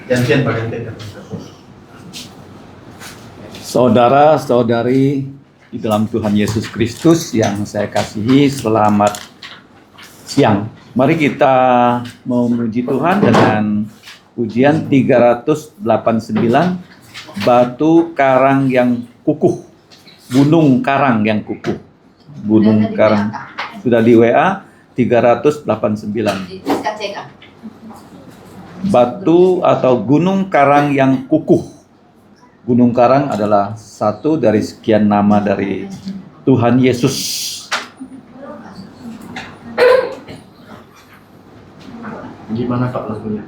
Gantian Pak, gantian. Saudara-saudari di dalam Tuhan Yesus Kristus yang saya kasihi, selamat siang. Mari kita memuji Tuhan dengan pujian 389, batu karang yang kukuh, gunung karang yang kukuh. Gunung karang. Sudah di WA 389. Batu atau gunung karang yang kukuh. Gunung Karang adalah satu dari sekian nama dari Tuhan Yesus. Gimana Pak lagunya?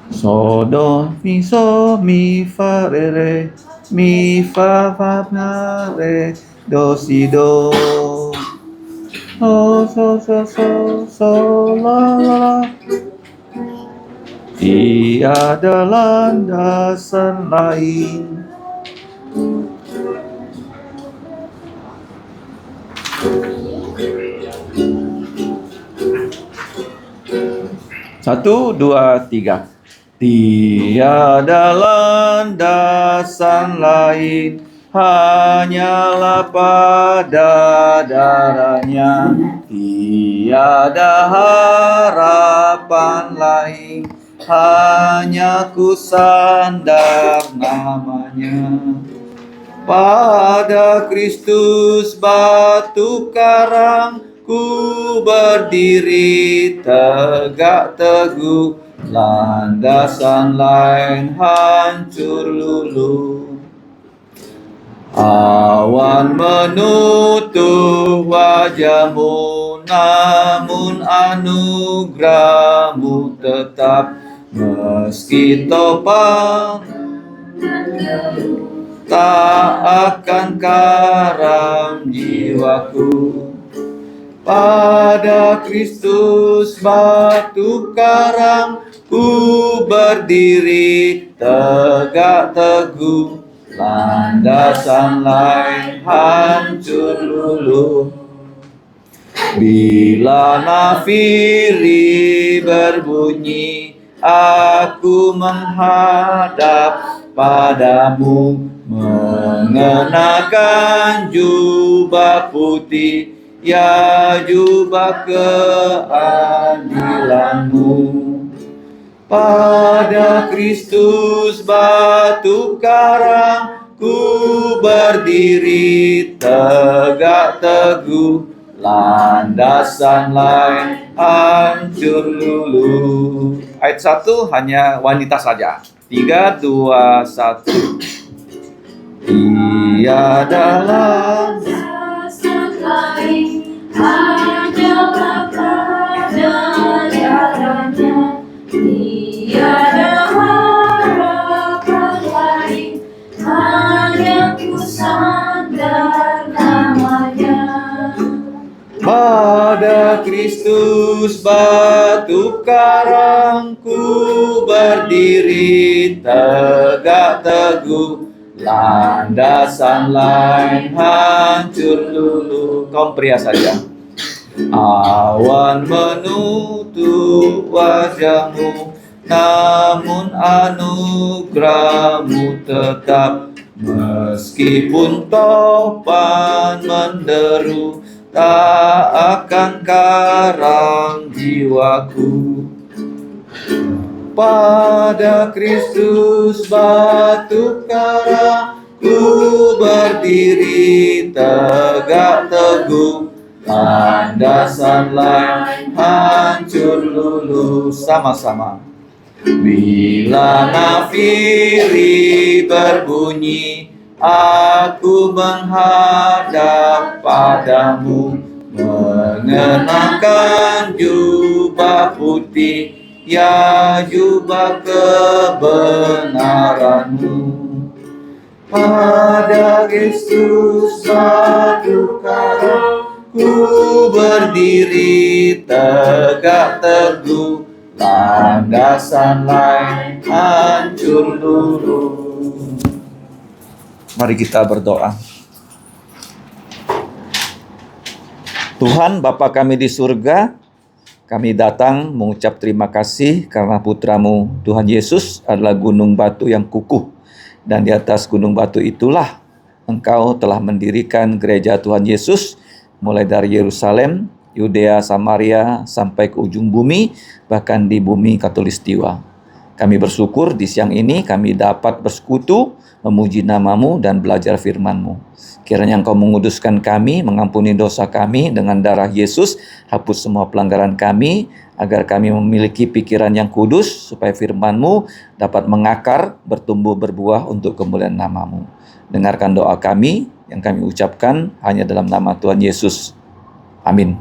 So do mi so mi fa re re mi fa fa na re do si do so la la. Tiada landasan lain. Satu, dua, tiga. Tiada landasan lain, hanyalah pada darahnya. Tiada harapan lain, hanya ku sandar namanya. Pada Kristus batu karang ku berdiri tegak teguh, landasan lain hancur luluh. Awan menutup wajahmu, namun anugerahmu tetap. Meski topang tak akan karam jiwaku. Pada Kristus batu karang ku berdiri tegak teguh, landasan lain hancur luluh. Bila nafiri berbunyi, aku menghadap padamu, mengenakan jubah putih, ya jubah keadilanmu. Pada Kristus batu karang ku berdiri tegak teguh, landasan lain hancur luluh. Ayat 1 hanya wanita saja. 3, 2, 1. Tiada landasan lain, hanyalah pada darahnya. Tiada harapan lain, hanya ku sandar namanya. Pada Kristus batu karang ku berdiri tegak teguh, landasan lain hancur luluh. Kaum pria saja. Awan menutup wajahmu, namun anugerahmu tetap. Meskipun topan menderu, tak akan karam jiwaku. Pada Kristus batu karang ku berdiri tegak teguh, landasan lain hancur luluh. Sama-sama. Bila nafiri berbunyi, aku menghadap padamu, mengenakan jubah putih, ya jubah kebenaranmu. Pada Kristus batu karang ku berdiri tegak teguh, landasan lain hancur luluh. Mari kita berdoa. Tuhan Bapa kami di surga, kami datang mengucap terima kasih karena putramu Tuhan Yesus adalah gunung batu yang kukuh. Dan di atas gunung batu itulah Engkau telah mendirikan gereja Tuhan Yesus, mulai dari Yerusalem, Yudea, Samaria, sampai ke ujung bumi, bahkan di bumi Khatulistiwa. Kami bersyukur di siang ini kami dapat bersekutu, memuji nama-Mu dan belajar firman-Mu. Kiranya Engkau menguduskan kami, mengampuni dosa kami dengan darah Yesus, hapus semua pelanggaran kami, agar kami memiliki pikiran yang kudus, supaya firman-Mu dapat mengakar, bertumbuh, berbuah untuk kemuliaan nama-Mu. Dengarkan doa kami yang kami ucapkan hanya dalam nama Tuhan Yesus. Amin.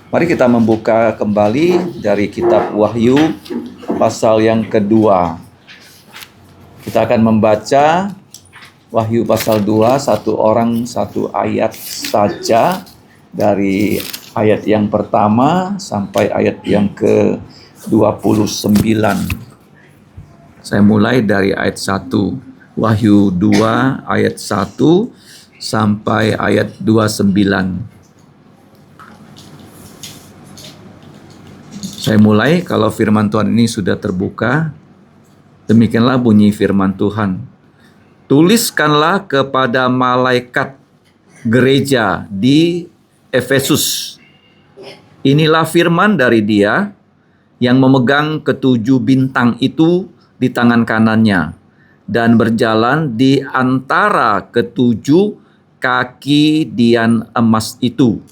Mari kita membuka kembali dari kitab Wahyu pasal yang kedua. Kita akan membaca Wahyu pasal 2, satu orang satu ayat saja, dari ayat yang pertama sampai ayat yang ke-29. Saya mulai dari ayat 1. Wahyu 2 ayat 1 sampai ayat 29. Saya mulai, kalau firman Tuhan ini sudah terbuka, demikianlah bunyi firman Tuhan. Tuliskanlah kepada malaikat gereja di Efesus. Inilah firman dari Dia yang memegang ketujuh bintang itu di tangan kanannya dan berjalan di antara ketujuh kaki dian emas itu.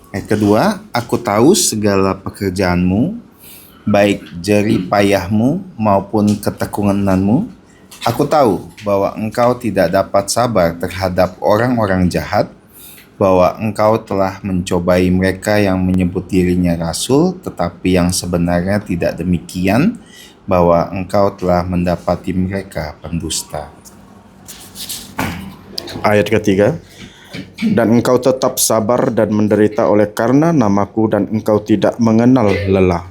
Ayat kedua, aku tahu segala pekerjaanmu, baik jerih payahmu maupun ketekunanmu. Aku tahu bahwa engkau tidak dapat sabar terhadap orang-orang jahat, bahwa engkau telah mencobai mereka yang menyebut dirinya rasul, tetapi yang sebenarnya tidak demikian, bahwa engkau telah mendapati mereka pendusta. Ayat ketiga. Dan engkau tetap sabar dan menderita oleh karena namaku, dan engkau tidak mengenal lelah.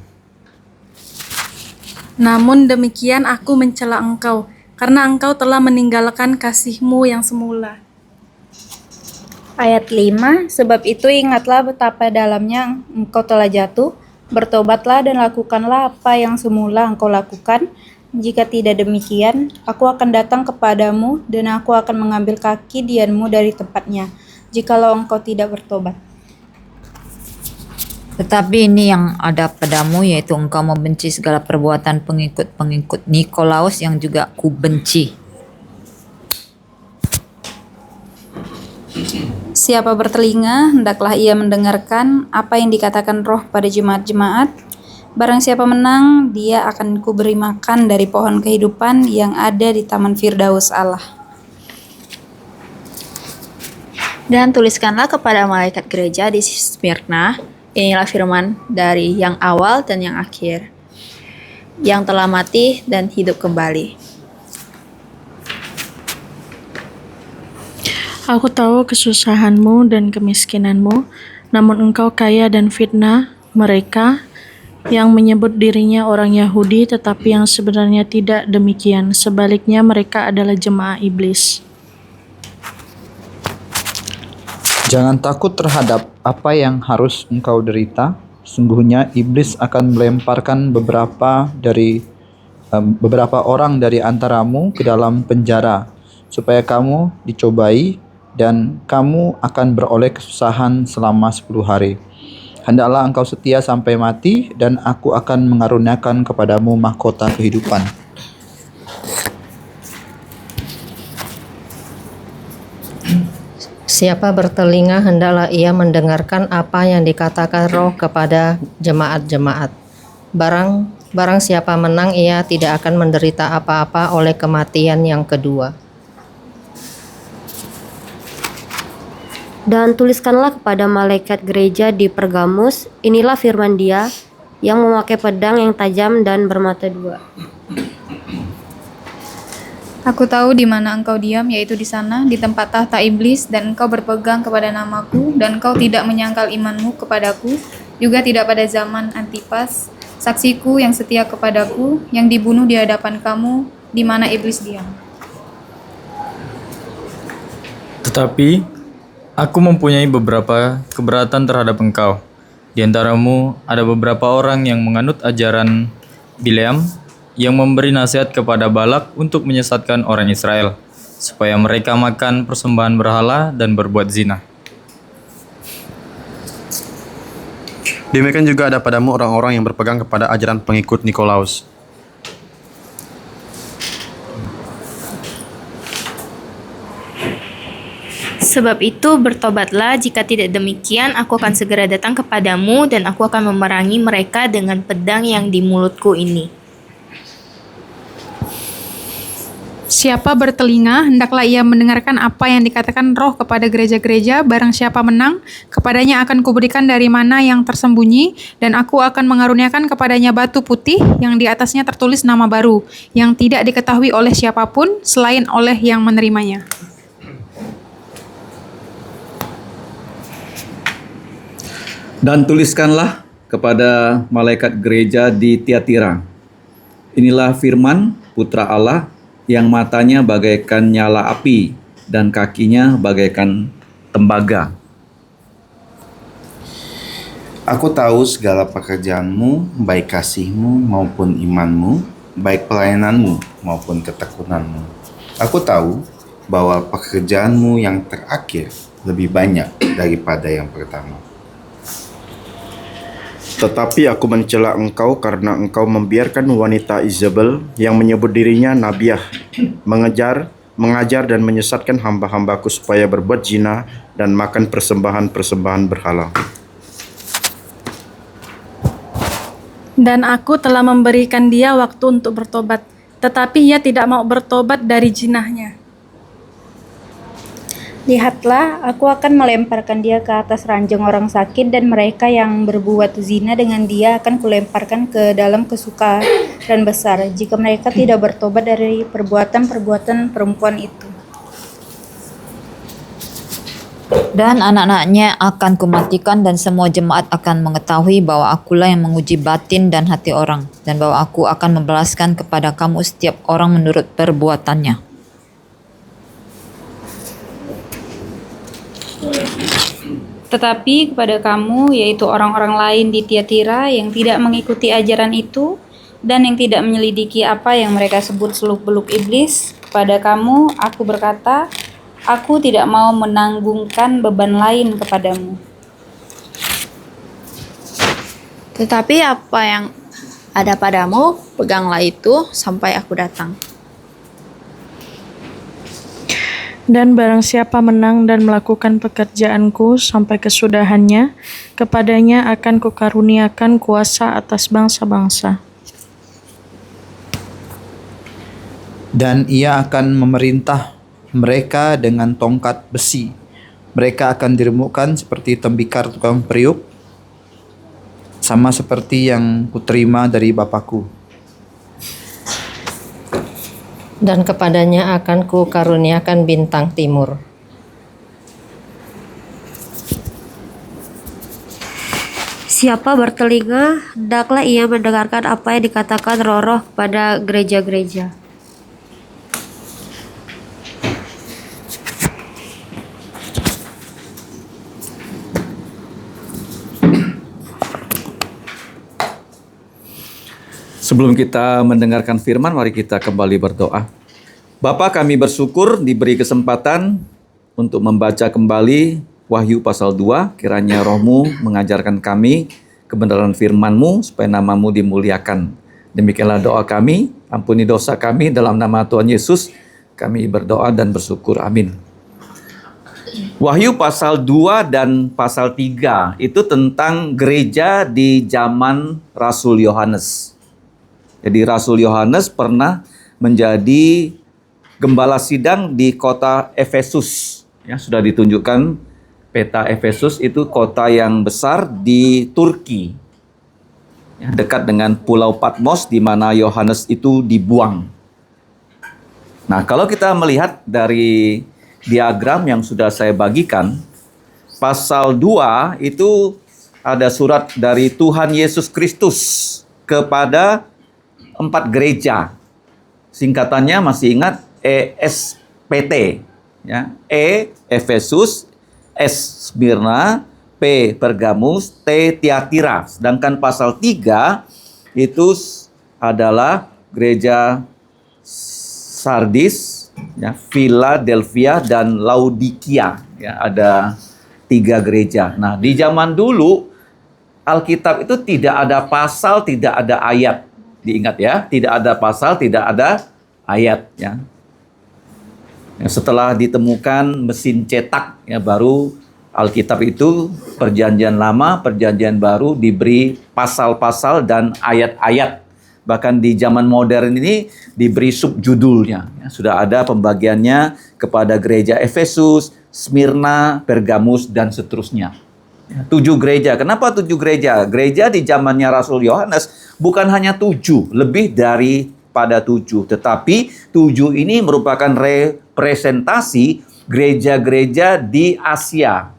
Namun demikian aku mencela engkau, karena engkau telah meninggalkan kasih-Mu yang semula. Ayat 5, sebab itu ingatlah betapa dalamnya engkau telah jatuh, bertobatlah dan lakukanlah apa yang semula engkau lakukan. Jika tidak demikian, aku akan datang kepadamu dan aku akan mengambil kaki dianmu dari tempatnya, jikalau engkau tidak bertobat. Tetapi ini yang ada padamu, yaitu engkau membenci segala perbuatan pengikut-pengikut Nikolaus yang juga kubenci. Siapa bertelinga, hendaklah ia mendengarkan apa yang dikatakan Roh pada jemaat-jemaat. Barang siapa menang, dia akan kuberi makan dari pohon kehidupan yang ada di Taman Firdaus Allah. Dan tuliskanlah kepada malaikat gereja di Smyrna, inilah firman dari yang awal dan yang akhir, yang telah mati dan hidup kembali. Aku tahu kesusahanmu dan kemiskinanmu, namun engkau kaya dan fitnah mereka yang menyebut dirinya orang Yahudi, tetapi yang sebenarnya tidak demikian. Sebaliknya mereka adalah jemaah iblis. Jangan takut terhadap apa yang harus engkau derita. Sungguhnya iblis akan melemparkan beberapa orang dari antaramu ke dalam penjara, supaya kamu dicobai dan kamu akan beroleh kesusahan selama 10 hari. Hendaklah engkau setia sampai mati, dan aku akan mengaruniakan kepadamu mahkota kehidupan. Siapa bertelinga, hendaklah ia mendengarkan apa yang dikatakan Roh kepada jemaat-jemaat. Barang siapa menang, ia tidak akan menderita apa-apa oleh kematian yang kedua. Dan tuliskanlah kepada malaikat gereja di Pergamus, inilah firman Dia yang memakai pedang yang tajam dan bermata dua. Aku tahu di mana engkau diam, yaitu di sana, di tempat tahta iblis, dan engkau berpegang kepada namaku, dan engkau tidak menyangkal imanmu kepadaku, juga tidak pada zaman Antipas, saksiku yang setia kepadaku, yang dibunuh di hadapan kamu, di mana iblis diam. Tetapi Aku mempunyai beberapa keberatan terhadap engkau. Di antaramu ada beberapa orang yang menganut ajaran Bileam yang memberi nasihat kepada Balak untuk menyesatkan orang Israel, supaya mereka makan persembahan berhala dan berbuat zina. Demikian juga ada padamu orang-orang yang berpegang kepada ajaran pengikut Nikolaus. Sebab itu bertobatlah, jika tidak demikian aku akan segera datang kepadamu dan aku akan memerangi mereka dengan pedang yang di mulutku ini. Siapa bertelinga, hendaklah ia mendengarkan apa yang dikatakan Roh kepada gereja-gereja. Barang siapa menang, kepadanya akan kuberikan dari mana yang tersembunyi, dan aku akan mengaruniakan kepadanya batu putih yang di atasnya tertulis nama baru, yang tidak diketahui oleh siapapun selain oleh yang menerimanya. Dan tuliskanlah kepada malaikat gereja di Tiatira. Inilah firman Putra Allah yang matanya bagaikan nyala api dan kakinya bagaikan tembaga. Aku tahu segala pekerjaanmu, baik kasihmu maupun imanmu, baik pelayananmu maupun ketekunanmu. Aku tahu bahwa pekerjaanmu yang terakhir lebih banyak daripada yang pertama. Tetapi aku mencela engkau karena engkau membiarkan wanita Izabel yang menyebut dirinya nabiah mengajar dan menyesatkan hamba-hambaku supaya berbuat zina dan makan persembahan-persembahan berhala. Dan aku telah memberikan dia waktu untuk bertobat, tetapi ia tidak mau bertobat dari zinahnya. Lihatlah, aku akan melemparkan dia ke atas ranjang orang sakit, dan mereka yang berbuat zina dengan dia akan kulemparkan ke dalam kesukaran besar, jika mereka tidak bertobat dari perbuatan-perbuatan perempuan itu. Dan anak-anaknya akan kumatikan, dan semua jemaat akan mengetahui bahwa akulah yang menguji batin dan hati orang, dan bahwa aku akan membalaskan kepada kamu setiap orang menurut perbuatannya. Tetapi kepada kamu, yaitu orang-orang lain di Tiatira yang tidak mengikuti ajaran itu dan yang tidak menyelidiki apa yang mereka sebut seluk-beluk iblis, kepada kamu aku berkata, aku tidak mau menanggungkan beban lain kepadamu. Tetapi apa yang ada padamu, peganglah itu sampai aku datang. Dan barang siapa menang dan melakukan pekerjaanku sampai kesudahannya, kepadanya akan kukaruniakan kuasa atas bangsa-bangsa. Dan ia akan memerintah mereka dengan tongkat besi. Mereka akan diremukkan seperti tembikar tukang periuk, sama seperti yang kuterima dari Bapakku. Dan kepadanya akan kukaruniakan bintang timur. Siapa bertelinga, hendaklah ia mendengarkan apa yang dikatakan Roh kepada gereja-gereja. Sebelum kita mendengarkan firman, mari kita kembali berdoa. Bapa, kami bersyukur diberi kesempatan untuk membaca kembali Wahyu pasal 2. Kiranya Roh-Mu mengajarkan kami kebenaran firman-Mu supaya nama-Mu dimuliakan. Demikianlah doa kami, ampuni dosa kami dalam nama Tuhan Yesus. Kami berdoa dan bersyukur. Amin. Wahyu pasal 2 dan pasal 3 itu tentang gereja di zaman Rasul Yohanes. Jadi Rasul Yohanes pernah menjadi gembala sidang di kota Efesus. Ya, sudah ditunjukkan peta Efesus, itu kota yang besar di Turki. Ya, dekat dengan Pulau Patmos di mana Yohanes itu dibuang. Nah, kalau kita melihat dari diagram yang sudah saya bagikan, pasal 2 itu ada surat dari Tuhan Yesus Kristus kepada 4 gereja. Singkatannya masih ingat ESPT, ya. E Efesus, S. Smyrna, P. Pergamus, T. Tiatira. Sedangkan pasal 3 itu adalah gereja Sardis, ya, Philadelphia, dan Laodikia. Ya, ada 3 gereja. Nah, di zaman dulu Alkitab itu tidak ada pasal, tidak ada ayat. Diingat ya, tidak ada pasal, tidak ada ayat. Ya. Setelah ditemukan mesin cetak, ya, baru Alkitab itu Perjanjian Lama, Perjanjian Baru diberi pasal-pasal dan ayat-ayat. Bahkan di zaman modern ini diberi subjudulnya. Ya, sudah ada pembagiannya kepada gereja Efesus, Smyrna, Pergamus, dan seterusnya. 7 gereja. Kenapa 7 gereja? Gereja di zamannya Rasul Yohanes bukan hanya 7, lebih daripada 7. Tetapi 7 ini merupakan representasi gereja-gereja di Asia.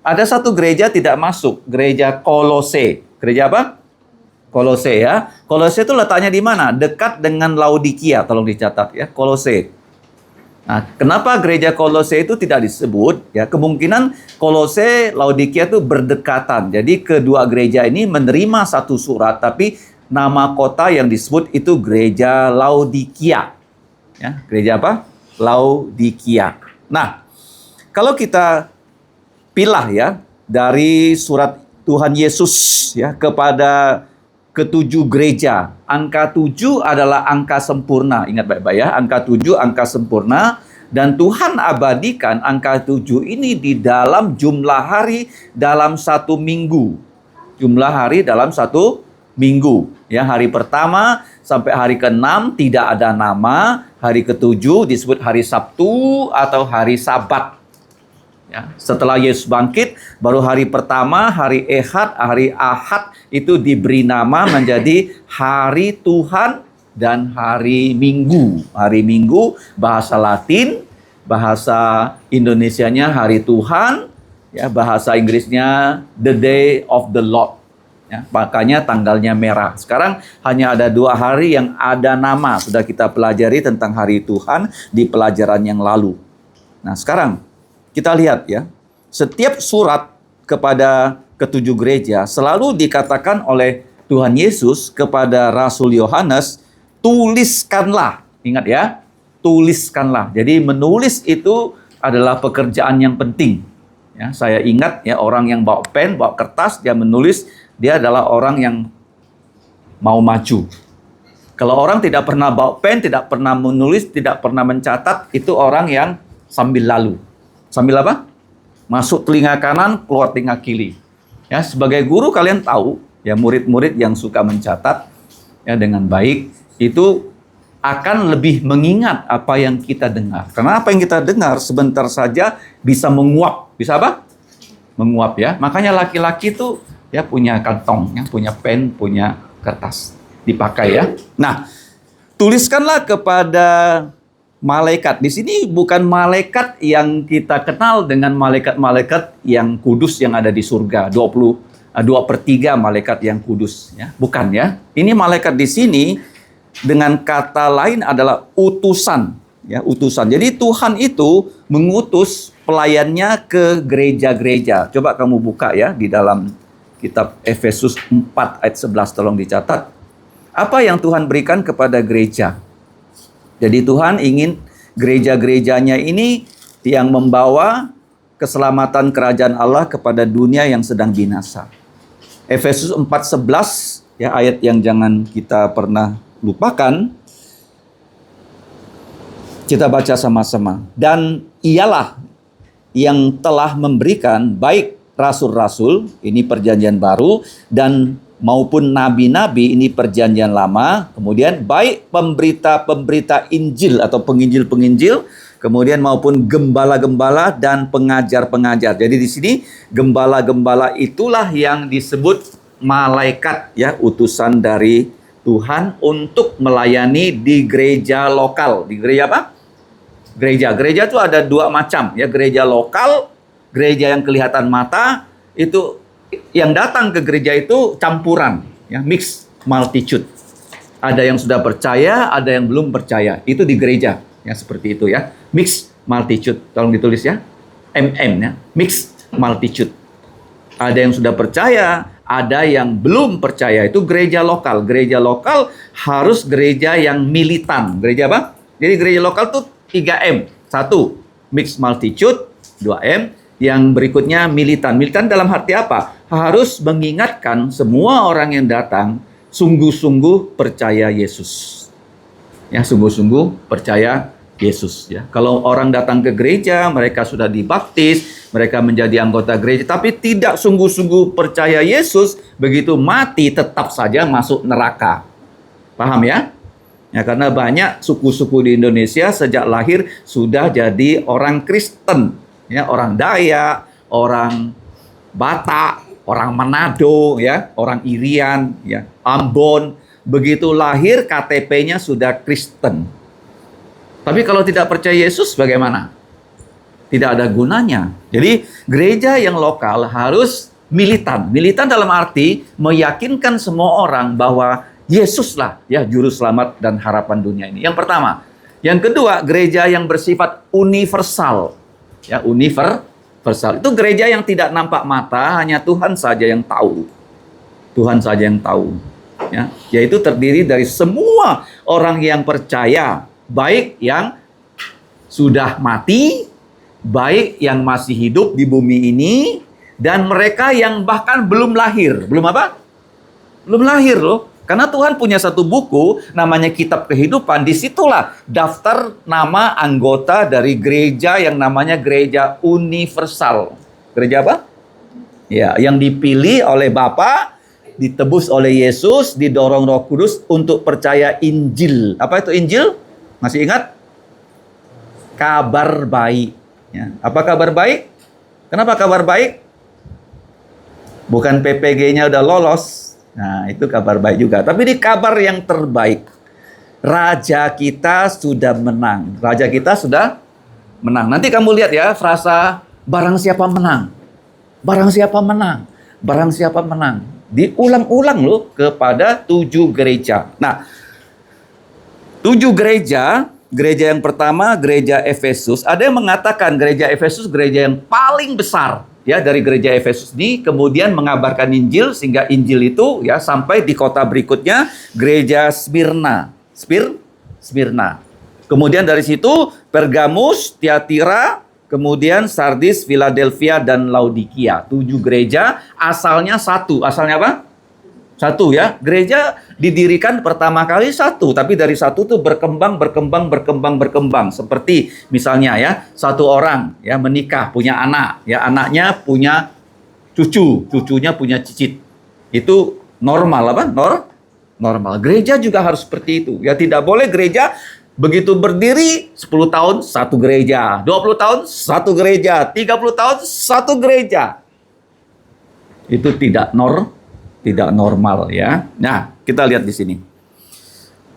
Ada satu gereja tidak masuk, gereja Kolose. Gereja apa? Kolose ya. Kolose itu letaknya di mana? Dekat dengan Laodikia, tolong dicatat ya, Kolose. Nah, kenapa gereja Kolose itu tidak disebut? Ya, kemungkinan Kolose, Laodikia itu berdekatan. Jadi kedua gereja ini menerima satu surat, tapi nama kota yang disebut itu gereja Laodikia. Ya, gereja apa? Laodikia. Nah, kalau kita pilah ya dari surat Tuhan Yesus ya kepada ketujuh gereja. Angka 7 adalah angka sempurna. Ingat baik-baik ya, angka 7 angka sempurna. Dan Tuhan abadikan angka 7 ini di dalam jumlah hari dalam 1 minggu. Jumlah hari dalam 1 minggu. Ya, hari pertama sampai hari ke-6 tidak ada nama. Hari ke-7 disebut hari Sabtu atau hari Sabat. Ya, setelah Yesus bangkit, baru hari pertama, hari Ehad, hari Ahad itu diberi nama menjadi hari Tuhan dan hari Minggu. Hari Minggu bahasa Latin, bahasa Indonesianya hari Tuhan, ya, bahasa Inggrisnya the day of the Lord. Ya, makanya tanggalnya merah. Sekarang hanya ada 2 hari yang ada nama. Sudah kita pelajari tentang hari Tuhan di pelajaran yang lalu. Nah, sekarang kita lihat ya, setiap surat kepada ketujuh gereja selalu dikatakan oleh Tuhan Yesus kepada Rasul Yohanes, tuliskanlah. Ingat ya, tuliskanlah. Jadi menulis itu adalah pekerjaan yang penting. Ya, saya ingat ya, orang yang bawa pen, bawa kertas, dia menulis, dia adalah orang yang mau maju. Kalau orang tidak pernah bawa pen, tidak pernah menulis, tidak pernah mencatat, itu orang yang sambil lalu. Sambil apa? Masuk telinga kanan, keluar telinga kiri. Ya, sebagai guru kalian tahu, ya, murid-murid yang suka mencatat ya dengan baik itu akan lebih mengingat apa yang kita dengar. Karena apa yang kita dengar sebentar saja bisa menguap. Bisa apa? Menguap ya. Makanya laki-laki itu ya punya kantong, ya, punya pen, punya kertas dipakai ya. Nah, tuliskanlah kepada malaikat. Di sini bukan malaikat yang kita kenal dengan malaikat-malaikat yang kudus yang ada di surga. 2/3 malaikat yang kudus. Ya. Bukan ya. Ini malaikat di sini dengan kata lain adalah utusan. Ya, utusan. Jadi Tuhan itu mengutus pelayannya ke gereja-gereja. Coba kamu buka ya di dalam kitab Efesus 4 ayat 11. Tolong dicatat. Apa yang Tuhan berikan kepada gereja? Jadi Tuhan ingin gereja-gerejanya ini yang membawa keselamatan kerajaan Allah kepada dunia yang sedang binasa. Efesus 4:11 ya, ayat yang jangan kita pernah lupakan. Kita baca sama-sama. Dan ialah yang telah memberikan baik rasul-rasul, ini perjanjian baru, dan maupun nabi-nabi, ini perjanjian lama, kemudian baik pemberita-pemberita Injil atau penginjil-penginjil, kemudian maupun gembala-gembala dan pengajar-pengajar. Jadi di sini gembala-gembala itulah yang disebut malaikat ya, utusan dari Tuhan untuk melayani di gereja lokal. Di gereja apa? Gereja itu ada 2 macam ya, gereja lokal, gereja yang kelihatan mata, itu yang datang ke gereja itu campuran, ya, mix multitude. Ada yang sudah percaya, ada yang belum percaya. Itu di gereja, ya, seperti itu ya. Mix multitude. Tolong ditulis ya. ya, mixed multitude. Ada yang sudah percaya, ada yang belum percaya. Itu gereja lokal. Gereja lokal harus gereja yang militan. Gereja apa? Jadi gereja lokal tuh 3M. 1, mixed multitude. 2M. Yang berikutnya militan. Militan dalam arti apa? Harus mengingatkan semua orang yang datang sungguh-sungguh percaya Yesus. Ya, sungguh-sungguh percaya Yesus. Ya, kalau orang datang ke gereja, mereka sudah dibaptis, mereka menjadi anggota gereja, tapi tidak sungguh-sungguh percaya Yesus, begitu mati tetap saja masuk neraka. Paham ya? Ya, karena banyak suku-suku di Indonesia sejak lahir sudah jadi orang Kristen. Ya, orang Dayak, orang Batak, orang Manado, ya, orang Irian, ya, Ambon. Begitu lahir KTP-nya sudah Kristen. Tapi kalau tidak percaya Yesus bagaimana? Tidak ada gunanya. Jadi gereja yang lokal harus militan. Militan dalam arti meyakinkan semua orang bahwa Yesuslah ya juru selamat dan harapan dunia ini. Yang pertama. Yang kedua, gereja yang bersifat universal. Ya, universal. Itu gereja yang tidak nampak mata, hanya Tuhan saja yang tahu. Tuhan saja yang tahu. Ya, yaitu terdiri dari semua orang yang percaya, baik yang sudah mati, baik yang masih hidup di bumi ini, dan mereka yang bahkan belum lahir. Belum apa? Belum lahir loh. Karena Tuhan punya satu buku, namanya Kitab Kehidupan. Disitulah daftar nama anggota dari gereja yang namanya Gereja Universal. Gereja apa? Ya, yang dipilih oleh Bapa, ditebus oleh Yesus, didorong Roh Kudus untuk percaya Injil. Apa itu Injil? Masih ingat? Kabar baik. Ya. Apa kabar baik? Kenapa kabar baik? Bukan PPG-nya udah lolos. Nah, itu kabar baik juga. Tapi di kabar yang terbaik, Raja kita sudah menang. Raja kita sudah menang. Nanti kamu lihat ya, frasa barang siapa menang. Barang siapa menang. Barang siapa menang. Diulang-ulang loh kepada 7 gereja. Nah, 7 gereja, gereja yang pertama, gereja Efesus. Ada yang mengatakan gereja Efesus gereja yang paling besar. Ya, dari gereja Efesus ini kemudian mengabarkan Injil sehingga Injil itu ya sampai di kota berikutnya gereja Smyrna. Smyrna. Kemudian dari situ Pergamus, Tiatira, kemudian Sardis, Philadelphia dan Laodikia. 7 gereja, asalnya satu. Asalnya apa? Satu ya. Gereja didirikan pertama kali satu, tapi dari satu tuh berkembang. Seperti misalnya ya, satu orang ya menikah, punya anak, ya anaknya punya cucu, cucunya punya cicit. Itu normal apa? Normal. Gereja juga harus seperti itu. Ya tidak boleh gereja begitu berdiri 10 tahun satu gereja, 20 tahun satu gereja, 30 tahun satu gereja. Itu tidak normal ya. Nah, kita lihat di sini.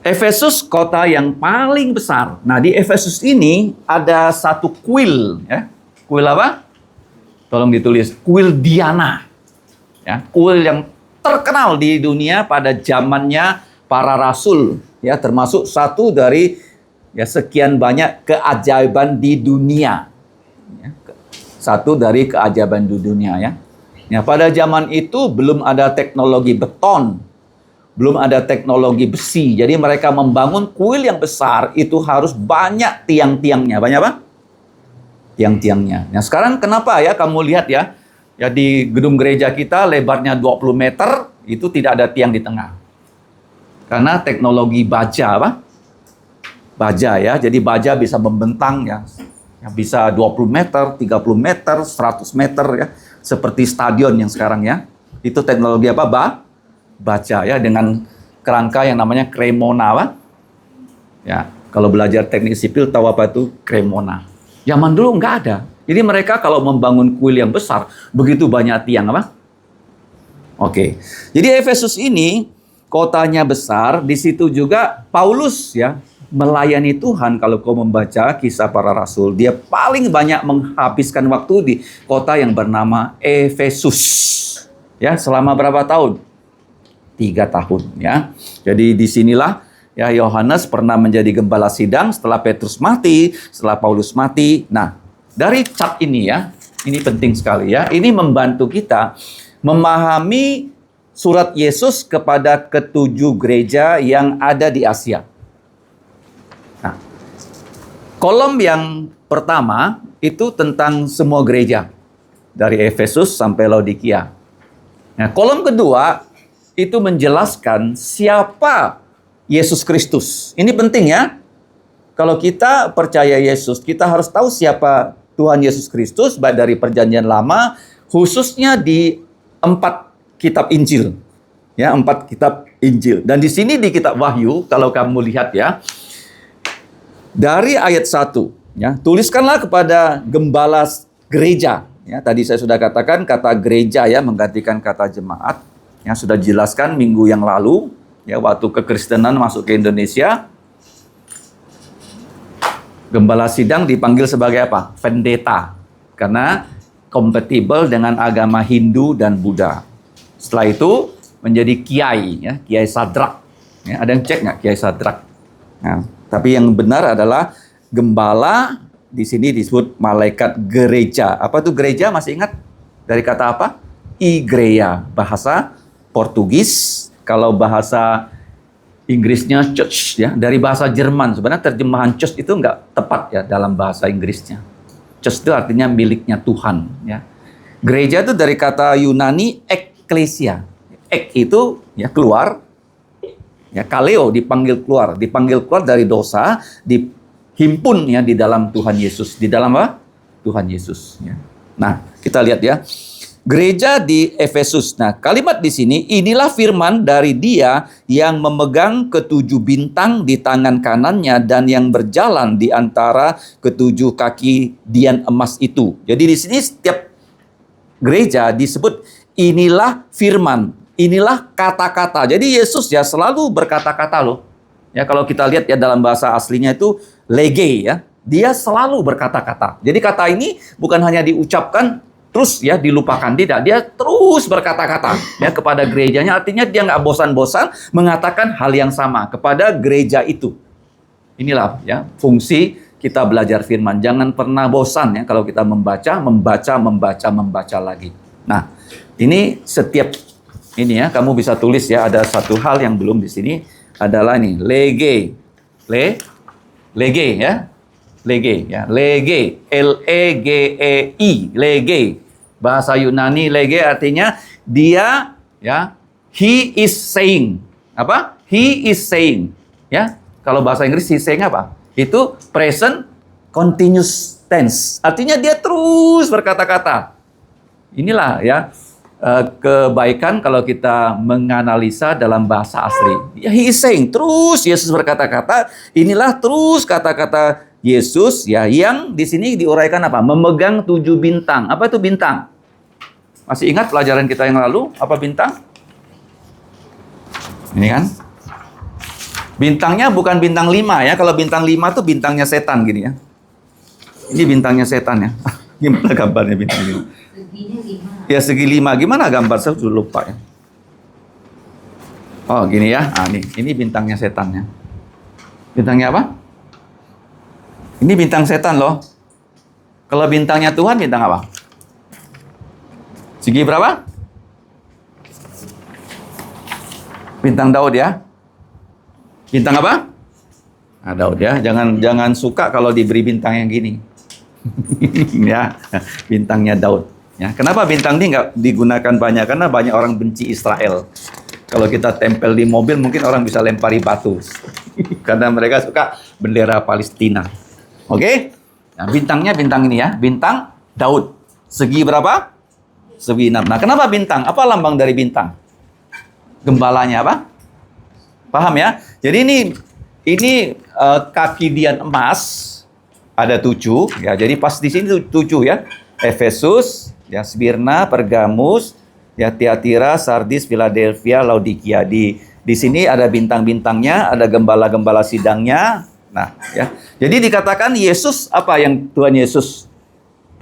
Efesus kota yang paling besar. Nah, di Efesus ini ada satu kuil ya. Kuil apa? Tolong ditulis. Kuil Diana. Ya, kuil yang terkenal di dunia pada zamannya para rasul ya, termasuk satu dari ya sekian banyak keajaiban di dunia. Ya, satu dari keajaiban di dunia ya. Ya, pada zaman itu belum ada teknologi beton, belum ada teknologi besi. Jadi mereka membangun kuil yang besar itu harus banyak tiang-tiangnya. Banyak apa? Tiang-tiangnya. Nah, sekarang kenapa ya kamu lihat ya, ya di gedung gereja kita lebarnya 20 meter, itu tidak ada tiang di tengah. Karena teknologi baja apa? Baja ya. Jadi baja bisa membentang ya. Ya bisa 20 meter, 30 meter, 100 meter ya. Seperti stadion yang sekarang ya. Itu teknologi apa? Baja ya, dengan kerangka yang namanya Cremona apa? Ya, kalau belajar teknik sipil tahu apa itu Cremona. Zaman dulu nggak ada. Jadi mereka kalau membangun kuil yang besar, begitu banyak tiang apa? Oke. Jadi Efesus ini kotanya besar, di situ juga Paulus ya melayani Tuhan. Kalau kau membaca Kisah Para Rasul, dia paling banyak menghabiskan waktu di kota yang bernama Efesus. Ya, selama berapa tahun? 3 tahun ya. Jadi disinilah ya Yohanes pernah menjadi gembala sidang setelah Petrus mati, setelah Paulus mati. Nah, dari cat ini ya, ini penting sekali ya. Ini membantu kita memahami surat Yesus kepada ketujuh gereja yang ada di Asia. Nah, kolom yang pertama itu tentang semua gereja dari Efesus sampai Laodikia. Nah, kolom kedua itu menjelaskan siapa Yesus Kristus. Ini penting ya. Kalau kita percaya Yesus, kita harus tahu siapa Tuhan Yesus Kristus, baik dari Perjanjian Lama, khususnya di 4 kitab Injil. Ya, 4 kitab Injil. Dan di sini di kitab Wahyu, kalau kamu lihat ya, dari ayat 1, ya, tuliskanlah kepada gembala gereja. Ya, tadi saya sudah katakan kata gereja ya menggantikan kata jemaat. Yang sudah jelaskan minggu yang lalu, ya, waktu kekristenan masuk ke Indonesia. Gembala sidang dipanggil sebagai apa? Pendeta. Karena kompatibel dengan agama Hindu dan Buddha. Setelah itu menjadi kiai, ya, Kiai Sadrak. Ya, ada yang cek nggak Kiai Sadrak? Nah, tapi yang benar adalah gembala di sini disebut malaikat gereja. Apa itu gereja? Masih ingat? Dari kata apa? Igreja, bahasa Portugis. Kalau bahasa Inggrisnya church, ya, dari bahasa Jerman. Sebenarnya terjemahan church itu nggak tepat ya dalam bahasa Inggrisnya. Church itu artinya miliknya Tuhan. Ya. Gereja itu dari kata Yunani ekklesia. Ek itu ya keluar, ya kaleo dipanggil keluar dari dosa, dihimpun ya di dalam Tuhan Yesus. Di dalam apa? Tuhan Yesus. Ya. Nah kita lihat ya. Gereja di Efesus. Nah, kalimat di sini, inilah firman dari Dia yang memegang ketujuh bintang di tangan kanannya dan yang berjalan di antara ketujuh kaki dian emas itu. Jadi di sini setiap gereja disebut inilah firman, inilah kata-kata. Jadi Yesus ya selalu berkata-kata loh. Ya kalau kita lihat ya dalam bahasa aslinya itu lege ya. Dia selalu berkata-kata. Jadi kata ini bukan hanya diucapkan terus ya dilupakan, tidak, dia terus berkata-kata ya kepada gerejanya, artinya dia nggak bosan-bosan mengatakan hal yang sama kepada gereja itu. Inilah ya fungsi kita belajar firman, jangan pernah bosan ya kalau kita membaca lagi. Nah ini setiap ini ya kamu bisa tulis ya, ada satu hal yang belum di sini adalah ini lege ya. Lege ya, lege, L-E-G-E-I, lege. Bahasa Yunani lege artinya dia ya, he is saying. Apa? He is saying. Ya. Kalau bahasa Inggris he saying apa? Itu present continuous tense. Artinya dia terus berkata-kata. Inilah ya kebaikan kalau kita menganalisa dalam bahasa asli. Ya, he is saying, terus Yesus berkata-kata, inilah terus kata-kata Yesus ya yang di sini diuraikan apa? Memegang 7 bintang. Apa itu bintang? Masih ingat pelajaran kita yang lalu? Apa bintang? Ini kan? Bintangnya bukan bintang 5 ya. Kalau bintang 5 itu bintangnya setan gini ya. Ini bintangnya setan ya. Gimana gambarnya bintang 5? Ya segi 5. Gimana gambar? Saya sudah lupa ya. Oh gini ya. Ah, ini bintangnya setan ya. Bintangnya apa? Ini bintang setan loh. Kalau bintangnya Tuhan, bintang apa? Segi berapa? Bintang Daud ya. Bintang apa? Nah, Daud ya. Jangan suka kalau diberi bintang yang gini. Ya, bintangnya Daud. Ya, kenapa bintang ini nggak digunakan banyak? Karena banyak orang benci Israel. Kalau kita tempel di mobil, mungkin orang bisa lempari batu. Karena mereka suka bendera Palestina. Oke, nah, bintangnya bintang ini ya, bintang Daud. Segi berapa? Segi 6. Nah, kenapa bintang? Apa lambang dari bintang? Gembalanya apa? Paham ya? Jadi ini kaki dian emas ada 7 ya. Jadi pas di sini 7 ya. Efesus, ya Smyrna, Pergamus, ya Tiatira, Sardis, Philadelphia, Laodikia. Di sini ada bintang-bintangnya, ada gembala-gembala sidangnya. Nah, ya. Jadi dikatakan Yesus apa yang Tuhan Yesus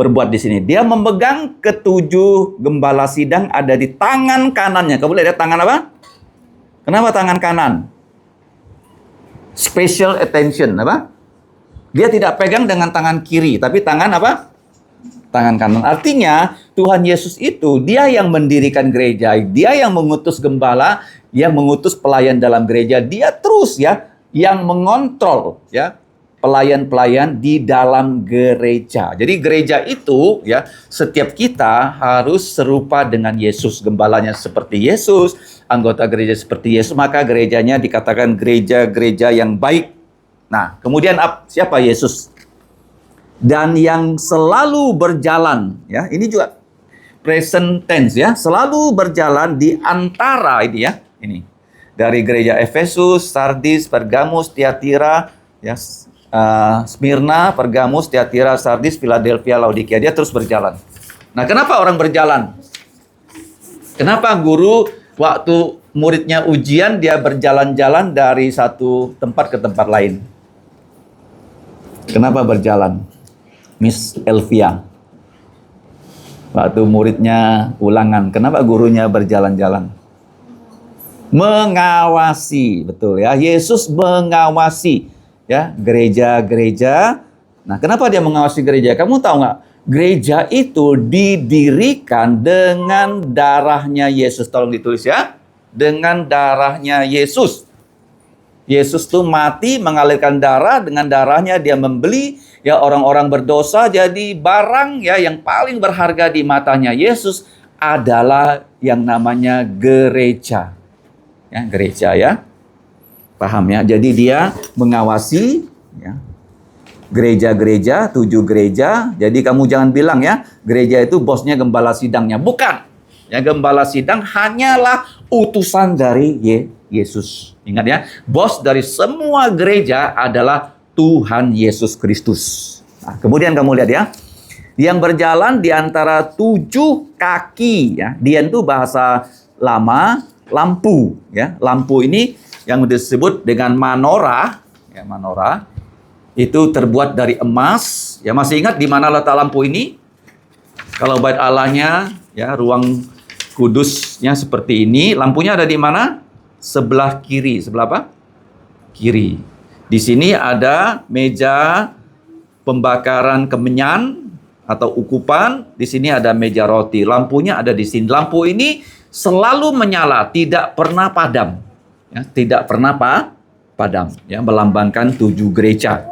perbuat di sini? Dia memegang ketujuh gembala sidang ada di tangan kanannya. Kamu lihat tangan apa? Kenapa tangan kanan? Special attention apa? Dia tidak pegang dengan tangan kiri, tapi tangan apa? tangan kanan. Artinya Tuhan Yesus itu dia yang mendirikan gereja, dia yang mengutus gembala, yang mengutus pelayan dalam gereja, dia terus ya yang mengontrol ya pelayan-pelayan di dalam gereja. Jadi gereja itu ya setiap kita harus serupa dengan Yesus, gembalanya seperti Yesus, anggota gereja seperti Yesus, maka gerejanya dikatakan gereja-gereja yang baik. Nah, kemudian siapa Yesus? Dan yang selalu berjalan, ya, ini juga present tense ya, selalu berjalan di antara ini ya, ini. Dari gereja Efesus, Sardis, Pergamus, Tiatira, ya, Smyrna, Pergamus, Tiatira, Sardis, Philadelphia, Laodikia, dia terus berjalan. Nah, kenapa orang berjalan? Kenapa guru waktu muridnya ujian dia berjalan-jalan dari satu tempat ke tempat lain? Kenapa berjalan? Miss Elvia. Waktu muridnya ulangan, kenapa gurunya berjalan-jalan? Mengawasi, betul ya. Yesus mengawasi ya gereja-gereja. Nah, kenapa dia mengawasi gereja? Kamu tahu nggak? Gereja itu didirikan dengan darahnya Yesus. Tolong ditulis ya. Dengan darahnya Yesus. Yesus tuh mati mengalirkan darah, dengan darahnya dia membeli ya orang-orang berdosa, jadi barang ya yang paling berharga di matanya Yesus adalah yang namanya gereja. Ya, gereja ya. Paham ya? Jadi dia mengawasi ya gereja-gereja, 7 gereja. Jadi kamu jangan bilang ya, gereja itu bosnya gembala sidangnya. Bukan. Ya, gembala sidang hanyalah utusan dari Yesus. Ingat ya, bos dari semua gereja adalah Tuhan Yesus Kristus. Nah, kemudian kamu lihat ya, yang berjalan di antara 7 kaki ya. Dia itu bahasa lama, lampu ya. Lampu ini yang disebut dengan menorah ya, menorah itu terbuat dari emas. Ya, masih ingat di mana letak lampu ini? Kalau bait Allahnya ya, ruang kudusnya seperti ini, lampunya ada di mana? Sebelah kiri. Sebelah apa? Kiri. Di sini ada meja pembakaran kemenyan atau ukupan. Di sini ada meja roti. Lampunya ada di sini. Lampu ini selalu menyala, tidak pernah padam. Ya, tidak pernah padam. Ya, melambangkan 7 gereja.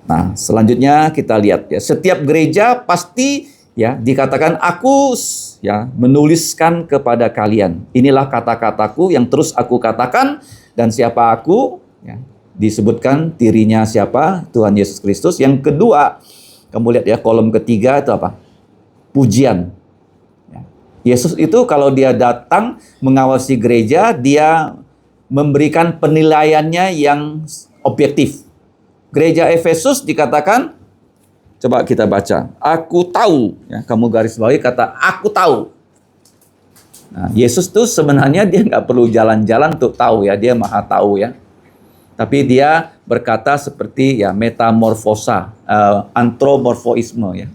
Nah, selanjutnya kita lihat ya. Setiap gereja pasti ya dikatakan aku ya menuliskan kepada kalian. Inilah kata-kataku yang terus aku katakan, dan siapa aku ya, disebutkan dirinya siapa? Tuhan Yesus Kristus. Yang kedua, kamu lihat ya, kolom ketiga itu apa? Pujian. Ya. Yesus itu kalau dia datang mengawasi gereja, dia memberikan penilaiannya yang objektif. Gereja Efesus dikatakan, coba kita baca, aku tahu. Ya, kamu garis bawahi kata aku tahu. Nah, Yesus tuh sebenarnya dia nggak perlu jalan-jalan untuk tahu ya, dia maha tahu ya. Tapi dia berkata seperti ya metamorfosa, antromorfoisme ya.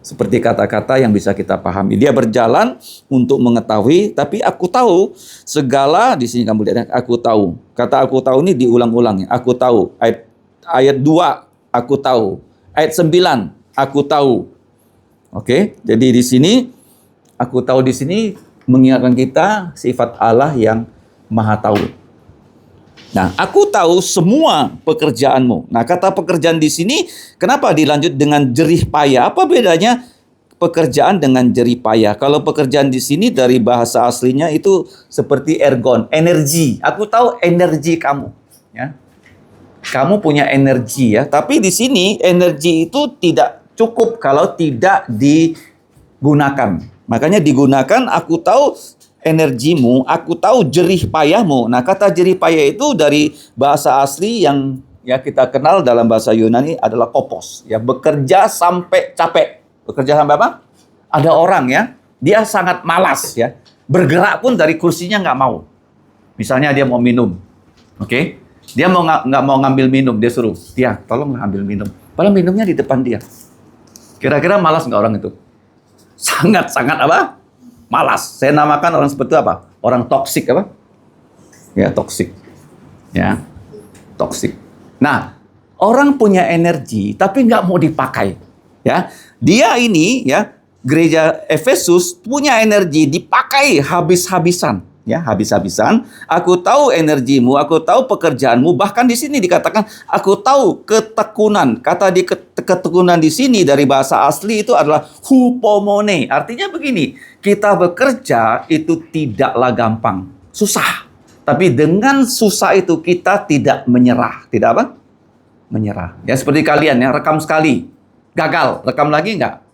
Seperti kata-kata yang bisa kita pahami. Dia berjalan untuk mengetahui, tapi aku tahu segala, di sini kamu lihat, aku tahu. Kata aku tahu ini diulang-ulang ya. Aku tahu. Ayat 2, aku tahu. Ayat 9, aku tahu. Oke, jadi di sini, aku tahu di sini mengingatkan kita sifat Allah yang maha tahu. Nah, aku tahu semua pekerjaanmu. Nah, kata pekerjaan di sini, kenapa dilanjut dengan jerih payah? Apa bedanya pekerjaan dengan jerih payah? Kalau pekerjaan di sini dari bahasa aslinya itu seperti ergon, energi. Aku tahu energi kamu. Ya. Kamu punya energi ya, tapi di sini energi itu tidak cukup kalau tidak digunakan. Makanya digunakan, aku tahu energimu, aku tahu jerih payahmu. Nah, kata jerih payah itu dari bahasa asli yang ya kita kenal dalam bahasa Yunani adalah kopos. Ya, bekerja sampai capek. Bekerja sampai apa? Ada orang ya, dia sangat malas ya. Bergerak pun dari kursinya nggak mau. Misalnya dia mau minum. Oke? Dia nggak mau ngambil minum, dia suruh, dia tolonglah ambil minum. Padahal minumnya di depan dia. Kira-kira malas nggak orang itu? Sangat-sangat apa? Malas. Saya namakan orang seperti itu apa? Orang toksik apa? Ya, toksik. Ya, toksik. Nah, orang punya energi tapi nggak mau dipakai. Ya, dia ini ya, gereja Efesus punya energi dipakai habis-habisan, ya, habis-habisan. Aku tahu energimu, aku tahu pekerjaanmu. Bahkan di sini dikatakan, aku tahu ketekunan. Kata di ketekunan di sini dari bahasa asli itu adalah hupomone. Artinya begini, kita bekerja itu tidaklah gampang, susah. Tapi dengan susah itu kita tidak menyerah. Tidak apa? Menyerah. Ya, seperti kalian yang rekam sekali, gagal, rekam lagi enggak?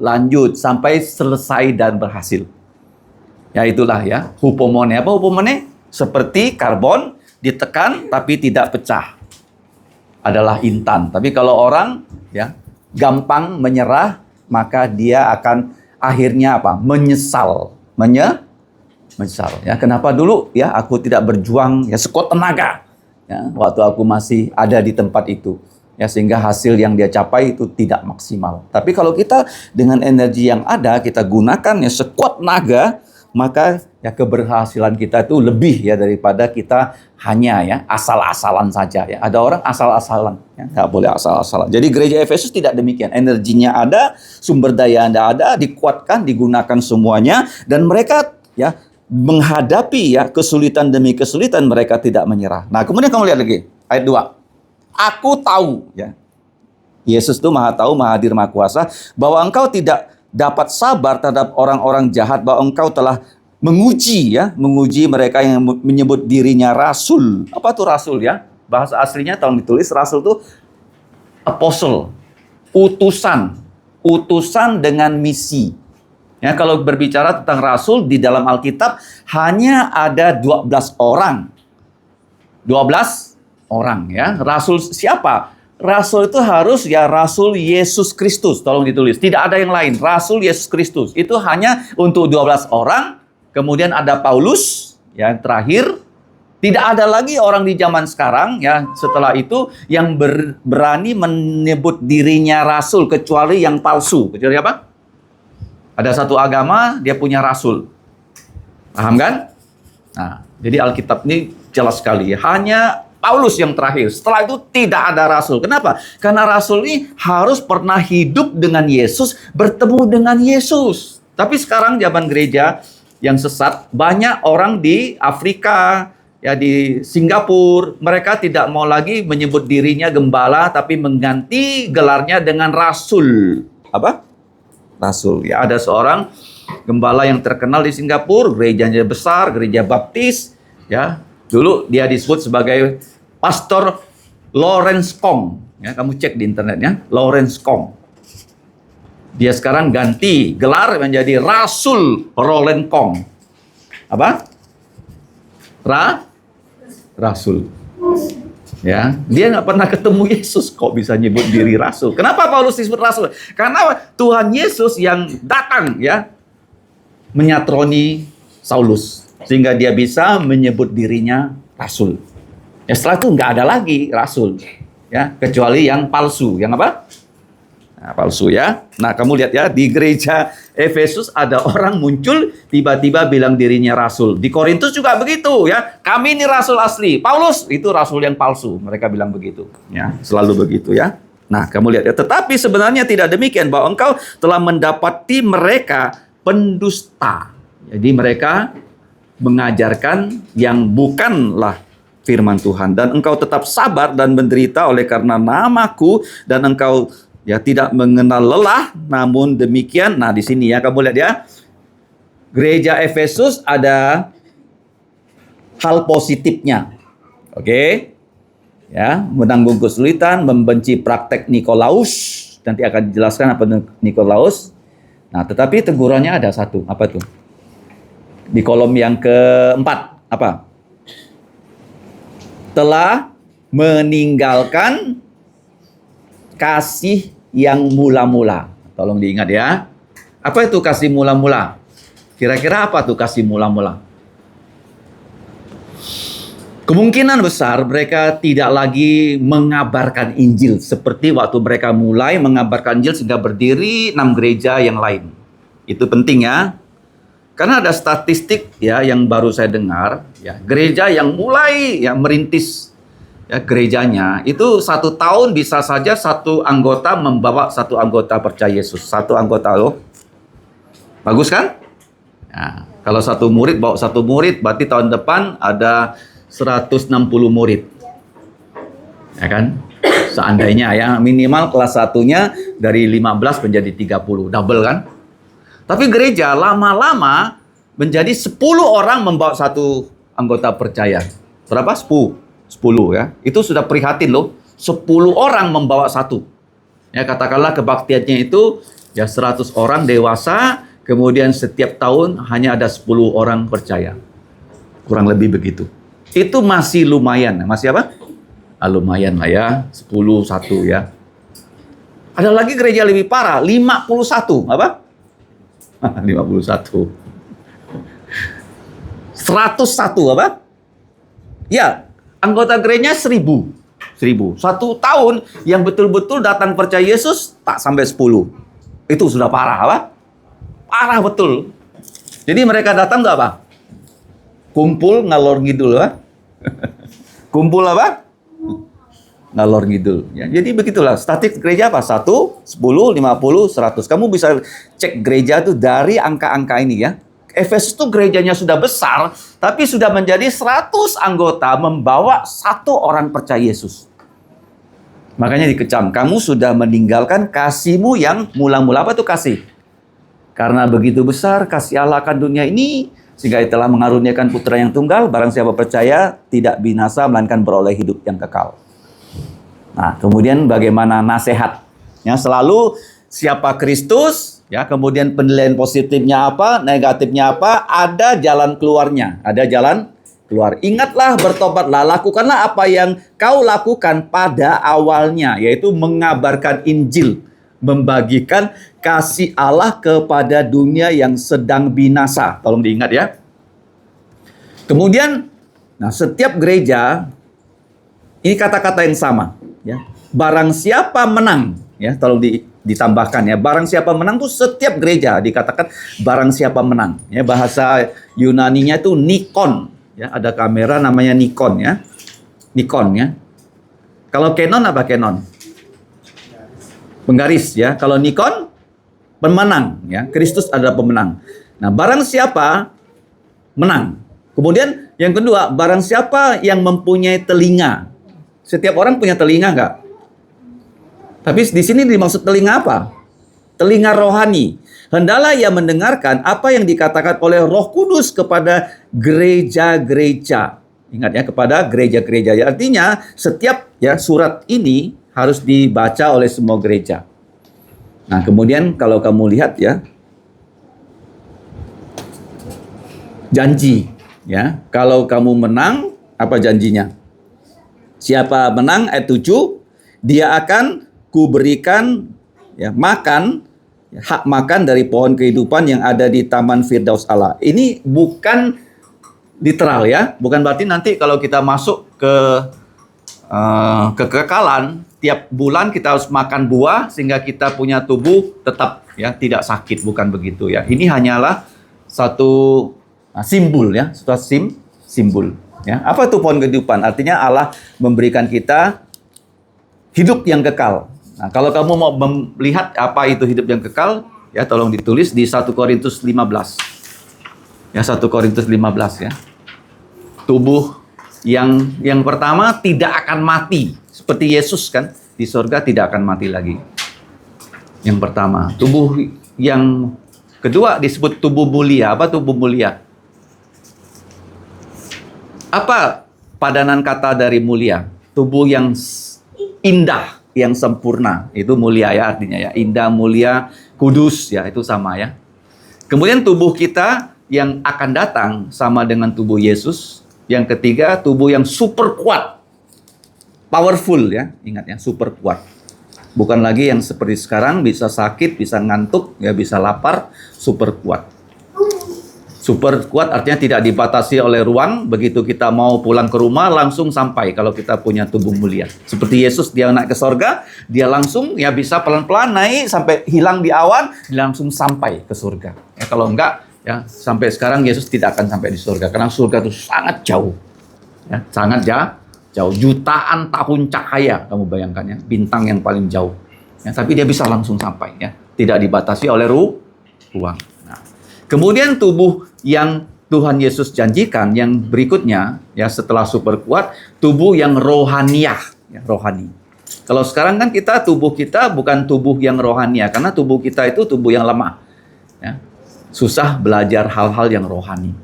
Lanjut sampai selesai dan berhasil. Ya, itulah ya, hupomone. Apa hupomone? Seperti karbon ditekan tapi tidak pecah. Adalah intan. Tapi kalau orang ya gampang menyerah, maka dia akan akhirnya apa? Menyesal. Menyesal. Ya, kenapa dulu ya aku tidak berjuang ya sekuat tenaga ya waktu aku masih ada di tempat itu. Ya, sehingga hasil yang dia capai itu tidak maksimal. Tapi kalau kita dengan energi yang ada, kita gunakan ya sekuat naga, maka ya keberhasilan kita itu lebih ya daripada kita hanya ya asal-asalan saja. Ya, ada orang asal-asalan, ya, nggak boleh asal-asalan. Jadi gereja Efesus tidak demikian. Energinya ada, sumber daya Anda ada, dikuatkan, digunakan semuanya, dan mereka ya menghadapi ya kesulitan demi kesulitan, mereka tidak menyerah. Nah, kemudian kamu lihat lagi ayat 2. Aku tahu, ya. Yesus itu maha tahu, maha hadir, maha kuasa, bahwa engkau tidak dapat sabar terhadap orang-orang jahat, bahwa engkau telah menguji mereka yang menyebut dirinya rasul. Apa tuh rasul ya? Bahasa aslinya tolong ditulis, rasul itu apostle, utusan dengan misi. Ya, kalau berbicara tentang rasul di dalam Alkitab hanya ada 12 orang. 12 orang ya. Rasul siapa? Rasul itu harus ya Rasul Yesus Kristus. Tolong ditulis. Tidak ada yang lain. Rasul Yesus Kristus. Itu hanya untuk 12 orang. Kemudian ada Paulus yang terakhir. Tidak ada lagi orang di zaman sekarang ya setelah itu yang berani menyebut dirinya rasul kecuali yang palsu. Kecuali apa? Ada satu agama dia punya rasul. Paham kan? Nah, jadi Alkitab ini jelas sekali. Hanya Paulus yang terakhir. Setelah itu tidak ada rasul. Kenapa? Karena rasul ini harus pernah hidup dengan Yesus, bertemu dengan Yesus. Tapi sekarang zaman gereja yang sesat, banyak orang di Afrika, ya di Singapura, mereka tidak mau lagi menyebut dirinya gembala, tapi mengganti gelarnya dengan rasul. Apa? Rasul. Ya, ada seorang gembala yang terkenal di Singapura, gerejanya besar, gereja baptis, ya. Dulu dia disebut sebagai Pastor Lawrence Kong. Ya, kamu cek di internetnya, Lawrence Kong. Dia sekarang ganti gelar menjadi Rasul Roland Kong. Apa? Rasul. Ya, dia nggak pernah ketemu Yesus, kok bisa nyebut diri rasul. Kenapa Paulus disebut rasul? Karena Tuhan Yesus yang datang ya menyatroni Saulus. Sehingga dia bisa menyebut dirinya rasul. Ya, setelah itu nggak ada lagi rasul, ya kecuali yang palsu. Yang apa? Nah, palsu ya. Nah, kamu lihat ya di gereja Efesus ada orang muncul tiba-tiba bilang dirinya rasul. Di Korintus juga begitu ya. Kami ini rasul asli. Paulus itu rasul yang palsu. Mereka bilang begitu. Ya, selalu begitu ya. Nah, kamu lihat ya. Tetapi sebenarnya tidak demikian, bahwa engkau telah mendapati mereka pendusta. Jadi mereka mengajarkan yang bukanlah firman Tuhan, dan engkau tetap sabar dan menderita oleh karena namaku, dan engkau ya tidak mengenal lelah. Namun demikian, nah di sini ya kamu lihat ya, gereja Efesus ada hal positifnya. Oke. Ya, menanggung kesulitan, membenci praktek Nikolaus. Nanti akan dijelaskan apa Nikolaus. Nah, tetapi tegurannya ada satu. Apa tuh? Di kolom yang keempat, apa? Telah meninggalkan kasih yang mula-mula. Tolong diingat ya. Apa itu kasih mula-mula? Kira-kira apa tuh kasih mula-mula? Kemungkinan besar mereka tidak lagi mengabarkan Injil seperti waktu mereka mulai mengabarkan Injil sehingga berdiri 6 gereja yang lain. Itu penting ya. Karena ada statistik ya yang baru saya dengar ya, gereja yang mulai ya merintis ya, gerejanya, itu 1 tahun bisa saja satu anggota membawa satu anggota percaya Yesus. Satu anggota loh. Bagus kan? Nah, kalau satu murid bawa satu murid, berarti tahun depan ada 160 murid. Ya kan? Seandainya ya, minimal kelas satunya dari 15 menjadi 30. Double kan? Tapi gereja lama-lama menjadi 10 orang membawa satu anggota percaya. Berapa? 10 ya. Itu sudah prihatin loh. 10 orang membawa satu. Ya, katakanlah kebaktiannya itu ya 100 orang dewasa, kemudian setiap tahun hanya ada 10 orang percaya. Kurang lebih begitu. Itu masih lumayan. Masih apa? Lumayan lah ya. 10, 1 ya. Ada lagi gereja lebih parah. 51. Apa? 51. 101 apa? Ya, anggota gerejanya 1000. 1000. 1 tahun yang betul-betul datang percaya Yesus tak sampai 10. Itu sudah parah apa? Parah betul. Jadi mereka datang nggak apa? Kumpul ngalor ngidul apa? Kumpul apa? Ngalor ngidul. Ya, jadi begitulah statistik gereja apa? 1, 10, 50, 100. Kamu bisa cek gereja itu dari angka-angka ini ya. Efesus itu gerejanya sudah besar, tapi sudah menjadi 100 anggota membawa 1 orang percaya Yesus. Makanya dikecam, kamu sudah meninggalkan kasihmu yang mula-mula. Apa itu kasih? Karena begitu besar kasih Allah akan dunia ini, sehingga ia telah mengaruniakan putra yang tunggal, barang siapa percaya tidak binasa, melainkan beroleh hidup yang kekal. Nah, kemudian bagaimana nasihat? Ya, selalu siapa Kristus, ya, kemudian penilaian positifnya apa, negatifnya apa, ada jalan keluarnya, ada jalan keluar. Ingatlah, bertobatlah, lakukanlah apa yang kau lakukan pada awalnya, yaitu mengabarkan Injil, membagikan kasih Allah kepada dunia yang sedang binasa. Tolong diingat ya. Kemudian, nah, setiap gereja ini kata-kata yang sama, ya. Barang siapa menang, ya, tolong ditambahkan ya. Barang siapa menang tuh setiap gereja dikatakan barang siapa menang. Ya, bahasa Yunaninya itu Nikon, ya. Ada kamera namanya Nikon ya. Nikon ya. Kalau Canon apa Canon? Penggaris ya. Kalau Nikon pemenang ya. Kristus adalah pemenang. Nah, barang siapa menang. Kemudian yang kedua, barang siapa yang mempunyai telinga. Setiap orang punya telinga enggak? Tapi di sini dimaksud telinga apa? Telinga rohani. Hendaklah ia mendengarkan apa yang dikatakan oleh Roh Kudus kepada gereja-gereja. Ingat ya, kepada gereja-gereja. Ya, artinya setiap ya surat ini harus dibaca oleh semua gereja. Nah, kemudian kalau kamu lihat ya, janji ya. Kalau kamu menang, apa janjinya? Siapa menang ayat 7, dia akan kuberikan ya, makan hak makan dari pohon kehidupan yang ada di Taman Firdaus Allah. Ini bukan literal ya, bukan berarti nanti kalau kita masuk ke kekekalan, tiap bulan kita harus makan buah sehingga kita punya tubuh tetap ya tidak sakit, bukan begitu ya. Ini hanyalah satu simbol ya, satu simbol ya. Apa itu pohon kehidupan? Artinya Allah memberikan kita hidup yang kekal. Nah, kalau kamu mau melihat apa itu hidup yang kekal, ya tolong ditulis di 1 Korintus 15. Ya, 1 Korintus 15 ya. Tubuh yang pertama tidak akan mati. Seperti Yesus kan, di surga tidak akan mati lagi. Yang pertama. Tubuh yang kedua disebut tubuh mulia. Apa tubuh mulia? Apa padanan kata dari mulia? Tubuh yang indah, yang sempurna, itu mulia ya artinya ya. Indah, mulia, kudus ya, itu sama ya. Kemudian tubuh kita yang akan datang sama dengan tubuh Yesus. Yang ketiga, tubuh yang super kuat. Powerful ya, ingat ya, super kuat. Bukan lagi yang seperti sekarang bisa sakit, bisa ngantuk, ya bisa lapar, super kuat. Super kuat artinya tidak dibatasi oleh ruang. Begitu kita mau pulang ke rumah langsung sampai kalau kita punya tubuh mulia. Seperti Yesus, dia naik ke surga, dia langsung ya bisa pelan-pelan naik sampai hilang di awan, dia langsung sampai ke surga. Ya, kalau enggak ya sampai sekarang Yesus tidak akan sampai di surga karena surga itu sangat jauh. Ya, sangat Jauh, jutaan tahun cahaya, kamu bayangkan ya, bintang yang paling jauh. Ya, tapi dia bisa langsung sampai ya, tidak dibatasi oleh ruang. Nah, kemudian tubuh yang Tuhan Yesus janjikan yang berikutnya ya, setelah super kuat, tubuh yang rohaniah, ya, rohani. Kalau sekarang kan tubuh kita bukan tubuh yang rohaniah, karena tubuh kita itu tubuh yang lemah. Ya. Susah belajar hal-hal yang rohani.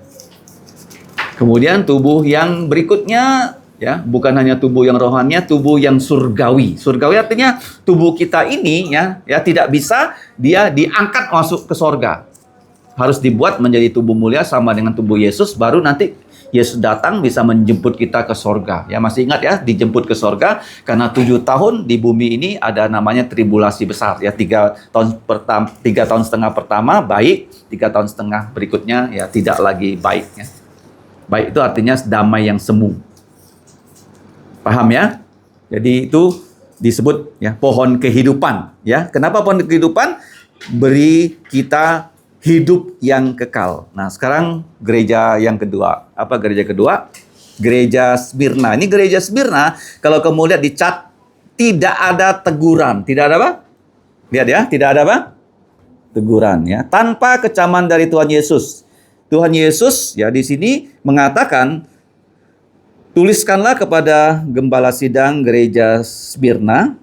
Kemudian tubuh yang berikutnya ya, bukan hanya tubuh yang rohaniah, tubuh yang surgawi. Surgawi artinya tubuh kita ini ya tidak bisa dia diangkat masuk ke sorga. Harus dibuat menjadi tubuh mulia sama dengan tubuh Yesus, baru nanti Yesus datang bisa menjemput kita ke sorga. Ya, masih ingat ya, dijemput ke sorga karena 7 tahun di bumi ini ada namanya tribulasi besar. Ya, 3 tahun setengah pertama baik, 3 tahun setengah berikutnya ya tidak lagi baik. Ya. Baik itu artinya damai yang semu. Paham ya? Jadi itu disebut ya pohon kehidupan. Ya, kenapa pohon kehidupan? Beri kita hidup yang kekal. Nah, sekarang gereja yang kedua. Apa gereja kedua? Gereja Smyrna. Ini gereja Smyrna, kalau kamu lihat di cat, tidak ada teguran. Tidak ada apa? Lihat ya, tidak ada apa? Teguran ya. Tanpa kecaman dari Tuhan Yesus. Tuhan Yesus ya di sini mengatakan, tuliskanlah kepada gembala sidang gereja Smyrna.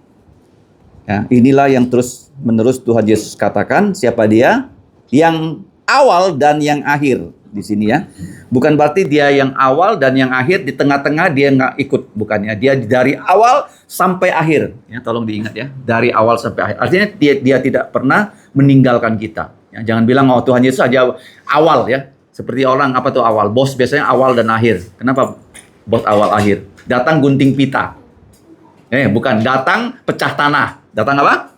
Ya, inilah yang terus menerus Tuhan Yesus katakan. Siapa dia? Yang awal dan yang akhir di sini ya. Bukan berarti dia yang awal dan yang akhir, di tengah-tengah dia nggak ikut, bukannya. Dia dari awal sampai akhir. Ya, tolong diingat ya, dari awal sampai akhir. Artinya dia tidak pernah meninggalkan kita. Ya, jangan bilang oh Tuhan Yesus aja awal ya. Seperti orang apa tuh awal? Bos biasanya awal dan akhir. Kenapa bos awal akhir? Datang gunting pita. Bukan, datang pecah tanah. Datang apa?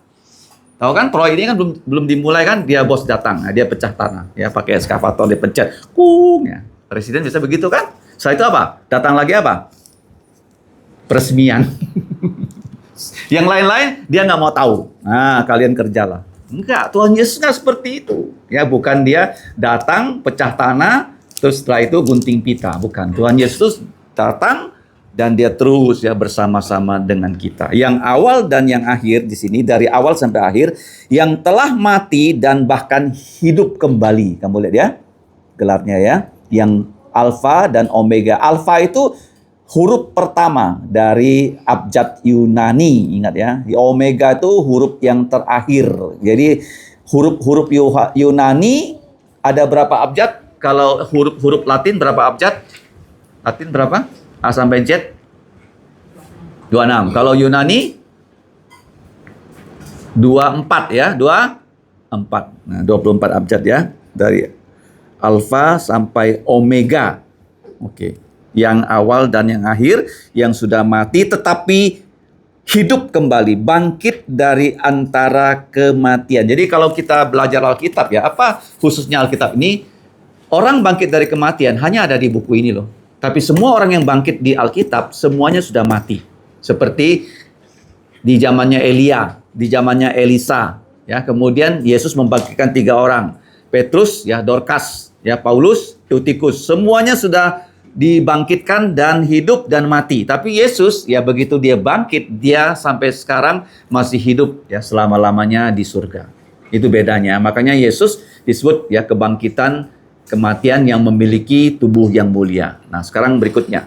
Tahu kan proyek ini kan belum dimulai kan, dia bos datang, nah, dia pecah tanah, ya pakai eskavator dipencet, ya. Presiden bisa begitu kan? Setelah itu apa? Datang lagi apa? Peresmian. Yang lain-lain dia nggak mau tahu. Nah, kalian kerjalah. Enggak, Tuhan Yesus nggak seperti itu. Ya, bukan dia datang pecah tanah, terus setelah itu gunting pita, bukan. Tuhan Yesus datang dan dia terus ya bersama-sama dengan kita. Yang awal dan yang akhir di sini, dari awal sampai akhir, yang telah mati dan bahkan hidup kembali. Kamu lihat ya, gelarnya ya, yang Alfa dan Omega. Alfa itu huruf pertama dari abjad Yunani, ingat ya. Omega itu huruf yang terakhir. Jadi huruf-huruf Yunani ada berapa abjad? Kalau huruf-huruf Latin berapa abjad? Latin berapa? A sampai Z 26. Kalau Yunani 24 ya, 24. Nah, 24 abjad ya, dari Alfa sampai Omega. Oke. Yang awal dan yang akhir, yang sudah mati tetapi hidup kembali, bangkit dari antara kematian. Jadi kalau kita belajar Alkitab ya, apa khususnya Alkitab ini? Orang bangkit dari kematian hanya ada di buku ini loh. Tapi semua orang yang bangkit di Alkitab, semuanya sudah mati. Seperti di zamannya Elia, di zamannya Elisa. Ya, kemudian Yesus membangkitkan 3 orang. Petrus, ya, Dorcas, ya, Paulus, Eutikus. Semuanya sudah dibangkitkan dan hidup dan mati. Tapi Yesus, ya begitu dia bangkit, dia sampai sekarang masih hidup ya selama-lamanya di surga. Itu bedanya. Makanya Yesus disebut ya kebangkitan kematian yang memiliki tubuh yang mulia. Nah, sekarang berikutnya.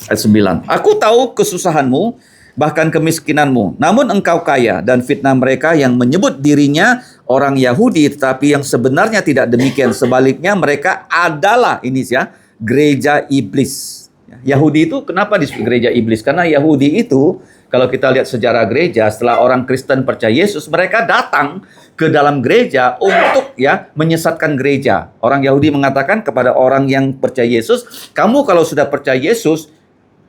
Ayat 9. Aku tahu kesusahanmu, bahkan kemiskinanmu. Namun engkau kaya, dan fitnah mereka yang menyebut dirinya orang Yahudi, tetapi yang sebenarnya tidak demikian. Sebaliknya mereka adalah, ini ya, gereja iblis. Yahudi itu kenapa disebut gereja iblis? Karena Yahudi itu, kalau kita lihat sejarah gereja, setelah orang Kristen percaya Yesus, mereka datang ke dalam gereja untuk ya menyesatkan gereja. Orang Yahudi mengatakan kepada orang yang percaya Yesus, kamu kalau sudah percaya Yesus,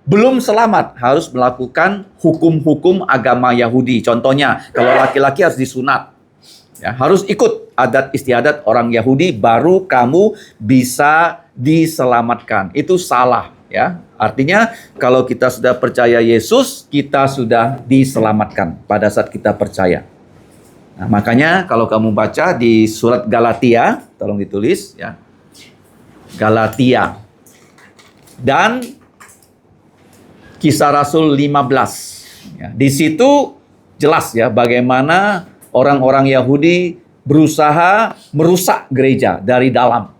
belum selamat, harus melakukan hukum-hukum agama Yahudi. Contohnya, kalau laki-laki harus disunat. Ya, harus ikut adat istiadat orang Yahudi, baru kamu bisa diselamatkan. Itu salah. Ya, artinya kalau kita sudah percaya Yesus, kita sudah diselamatkan pada saat kita percaya. Nah, makanya kalau kamu baca di surat Galatia, tolong ditulis ya. Galatia. Dan Kisah Rasul 15. Ya, di situ jelas ya bagaimana orang-orang Yahudi berusaha merusak gereja dari dalam.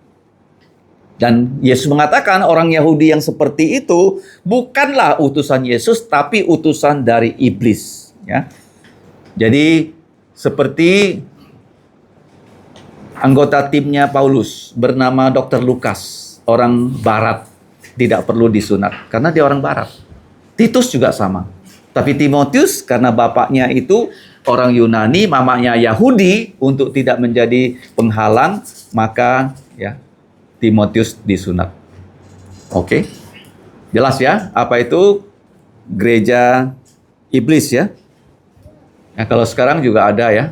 Dan Yesus mengatakan orang Yahudi yang seperti itu bukanlah utusan Yesus, tapi utusan dari iblis. Ya. Jadi seperti anggota timnya Paulus bernama Dr. Lukas, orang Barat, tidak perlu disunat karena dia orang Barat. Titus juga sama. Tapi Timotius karena bapaknya itu orang Yunani, mamanya Yahudi, untuk tidak menjadi penghalang, maka ya Timotius disunat. Oke. Jelas ya, apa itu gereja iblis ya? Ya kalau sekarang juga ada ya.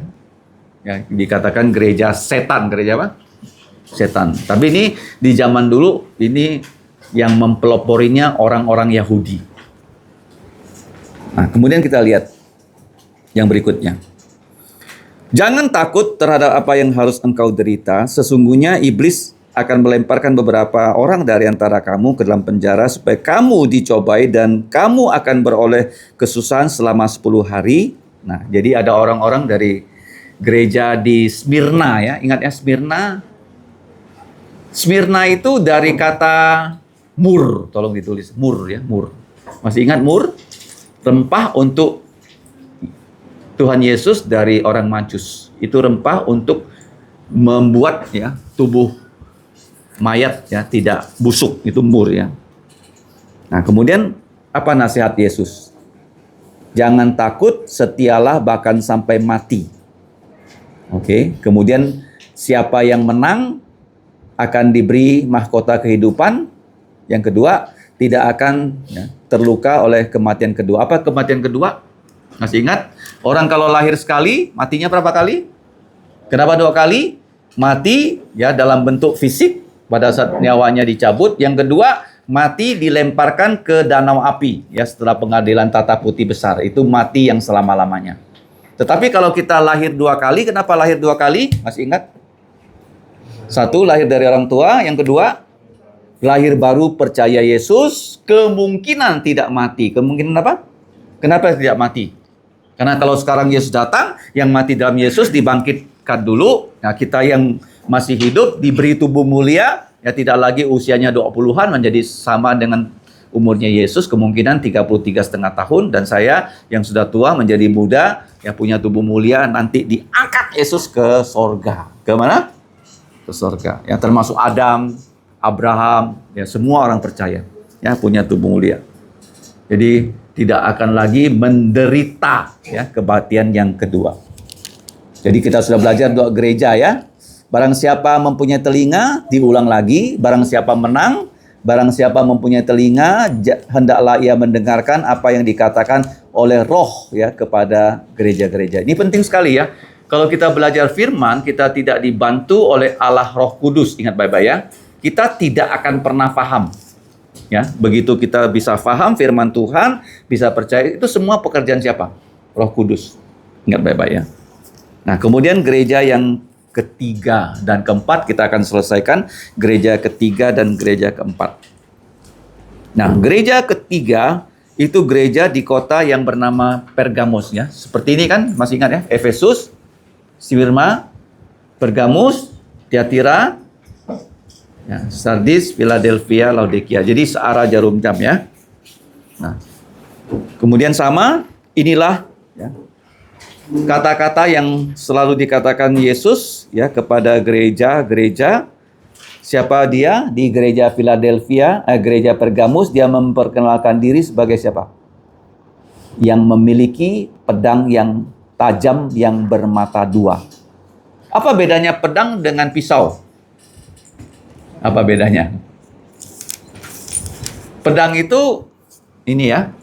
Ya, dikatakan gereja setan, gereja apa? Setan. Tapi ini di zaman dulu ini yang mempeloporinya orang-orang Yahudi. Nah, kemudian kita lihat yang berikutnya. Jangan takut terhadap apa yang harus engkau derita. Sesungguhnya iblis akan melemparkan beberapa orang dari antara kamu ke dalam penjara supaya kamu dicobai dan kamu akan beroleh kesusahan selama 10 hari. Nah, jadi ada orang-orang dari gereja di Smyrna ya. Ingat ya Smyrna? Smyrna itu dari kata mur, tolong ditulis mur ya, mur. Masih ingat mur? Rempah untuk Tuhan Yesus dari orang Majus. Itu rempah untuk membuat ya tubuh mayat ya tidak busuk, itu mur ya. Nah, kemudian apa nasihat Yesus? Jangan takut, setialah bahkan sampai mati. Oke, kemudian siapa yang menang akan diberi mahkota kehidupan. Yang kedua, tidak akan ya, terluka oleh kematian kedua. Apa kematian kedua? Masih ingat? Orang kalau lahir sekali, matinya berapa kali? Kenapa 2 kali? Mati ya dalam bentuk fisik pada saat nyawanya dicabut. Yang kedua, mati dilemparkan ke danau api ya setelah pengadilan tata putih besar. Itu mati yang selama-lamanya. Tetapi kalau kita lahir 2 kali, kenapa lahir 2 kali? Masih ingat? 1, lahir dari orang tua. Yang kedua, lahir baru percaya Yesus, kemungkinan tidak mati. Kemungkinan apa? Kenapa tidak mati? Karena kalau sekarang Yesus datang, yang mati dalam Yesus dibangkitkan dulu. Nah, kita yang masih hidup diberi tubuh mulia, ya tidak lagi usianya 20-an menjadi sama dengan umurnya Yesus, kemungkinan 33,5 tahun. Dan saya yang sudah tua menjadi muda, ya punya tubuh mulia, nanti diangkat Yesus ke sorga. Ke mana? Ke sorga. Ya termasuk Adam, Abraham, ya semua orang percaya, ya punya tubuh mulia. Jadi tidak akan lagi menderita ya kematian yang kedua. Jadi kita sudah belajar doa gereja ya. Barang siapa mempunyai telinga, diulang lagi. Barang siapa menang, barang siapa mempunyai telinga, hendaklah ia mendengarkan apa yang dikatakan oleh Roh ya kepada gereja-gereja. Ini penting sekali ya. Kalau kita belajar firman, kita tidak dibantu oleh Allah Roh Kudus. Ingat baik-baik ya. Kita tidak akan pernah paham. Ya, begitu kita bisa paham firman Tuhan, bisa percaya, itu semua pekerjaan siapa? Roh Kudus. Ingat baik-baik ya. Nah, kemudian gereja yang ketiga dan keempat kita akan selesaikan, gereja ketiga dan gereja keempat. Nah, gereja ketiga itu gereja di kota yang bernama Pergamos ya. Seperti ini kan, masih ingat ya? Efesus, Smyrna, Pergamus, Tiatira, ya, Sardis, Philadelphia, Laodikia. Jadi searah jarum jam ya. Nah, kemudian sama, inilah ya, kata-kata yang selalu dikatakan Yesus ya kepada gereja-gereja. Siapa dia? Di gereja Philadelphia, gereja Pergamus, dia memperkenalkan diri sebagai siapa? Yang memiliki pedang yang tajam yang bermata 2. Apa bedanya pedang dengan pisau? Apa bedanya? Pedang itu ini ya,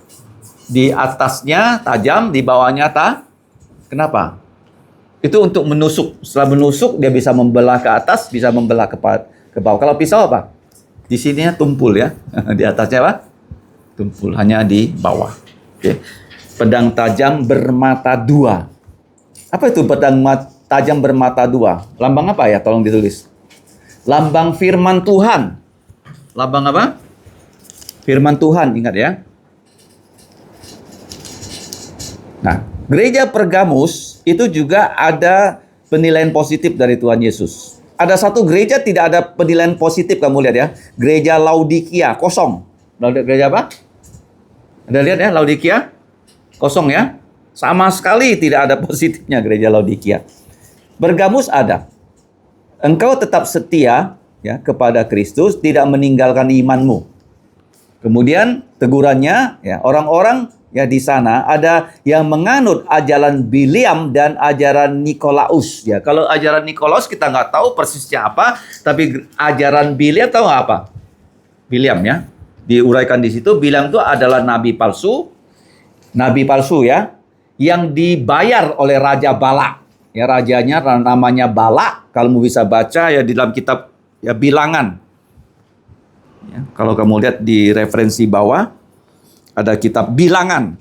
di atasnya tajam, di bawahnya kenapa? Itu untuk menusuk. Setelah menusuk dia bisa membelah ke atas, bisa membelah ke bawah. Kalau pisau apa? Di sininya tumpul ya. Di atasnya apa? Tumpul, hanya di bawah. Oke. Pedang tajam bermata 2. Apa itu pedang tajam bermata 2? Lambang apa ya? Tolong ditulis. Lambang firman Tuhan. Lambang apa? Firman Tuhan, ingat ya. Nah, gereja Pergamus itu juga ada penilaian positif dari Tuhan Yesus. Ada satu gereja tidak ada penilaian positif, kamu lihat ya. Gereja Laodikia, kosong. Gereja apa? Ada lihat ya, Laodikia? Kosong ya. Sama sekali tidak ada positifnya gereja Laodikia. Pergamus ada. Engkau tetap setia ya kepada Kristus, tidak meninggalkan imanmu. Kemudian tegurannya ya, orang-orang ya di sana ada yang menganut ajaran Biliam dan ajaran Nikolaus ya. Kalau ajaran Nikolaus kita nggak tahu persisnya apa, tapi ajaran Biliam tahu nggak apa? Biliam ya, diuraikan di situ. Biliam itu adalah nabi palsu ya, yang dibayar oleh Raja Balak. Ya, rajanya namanya Balak. Kalau mau bisa baca ya di dalam kitab ya Bilangan. Ya, kalau kamu lihat di referensi bawah ada kitab Bilangan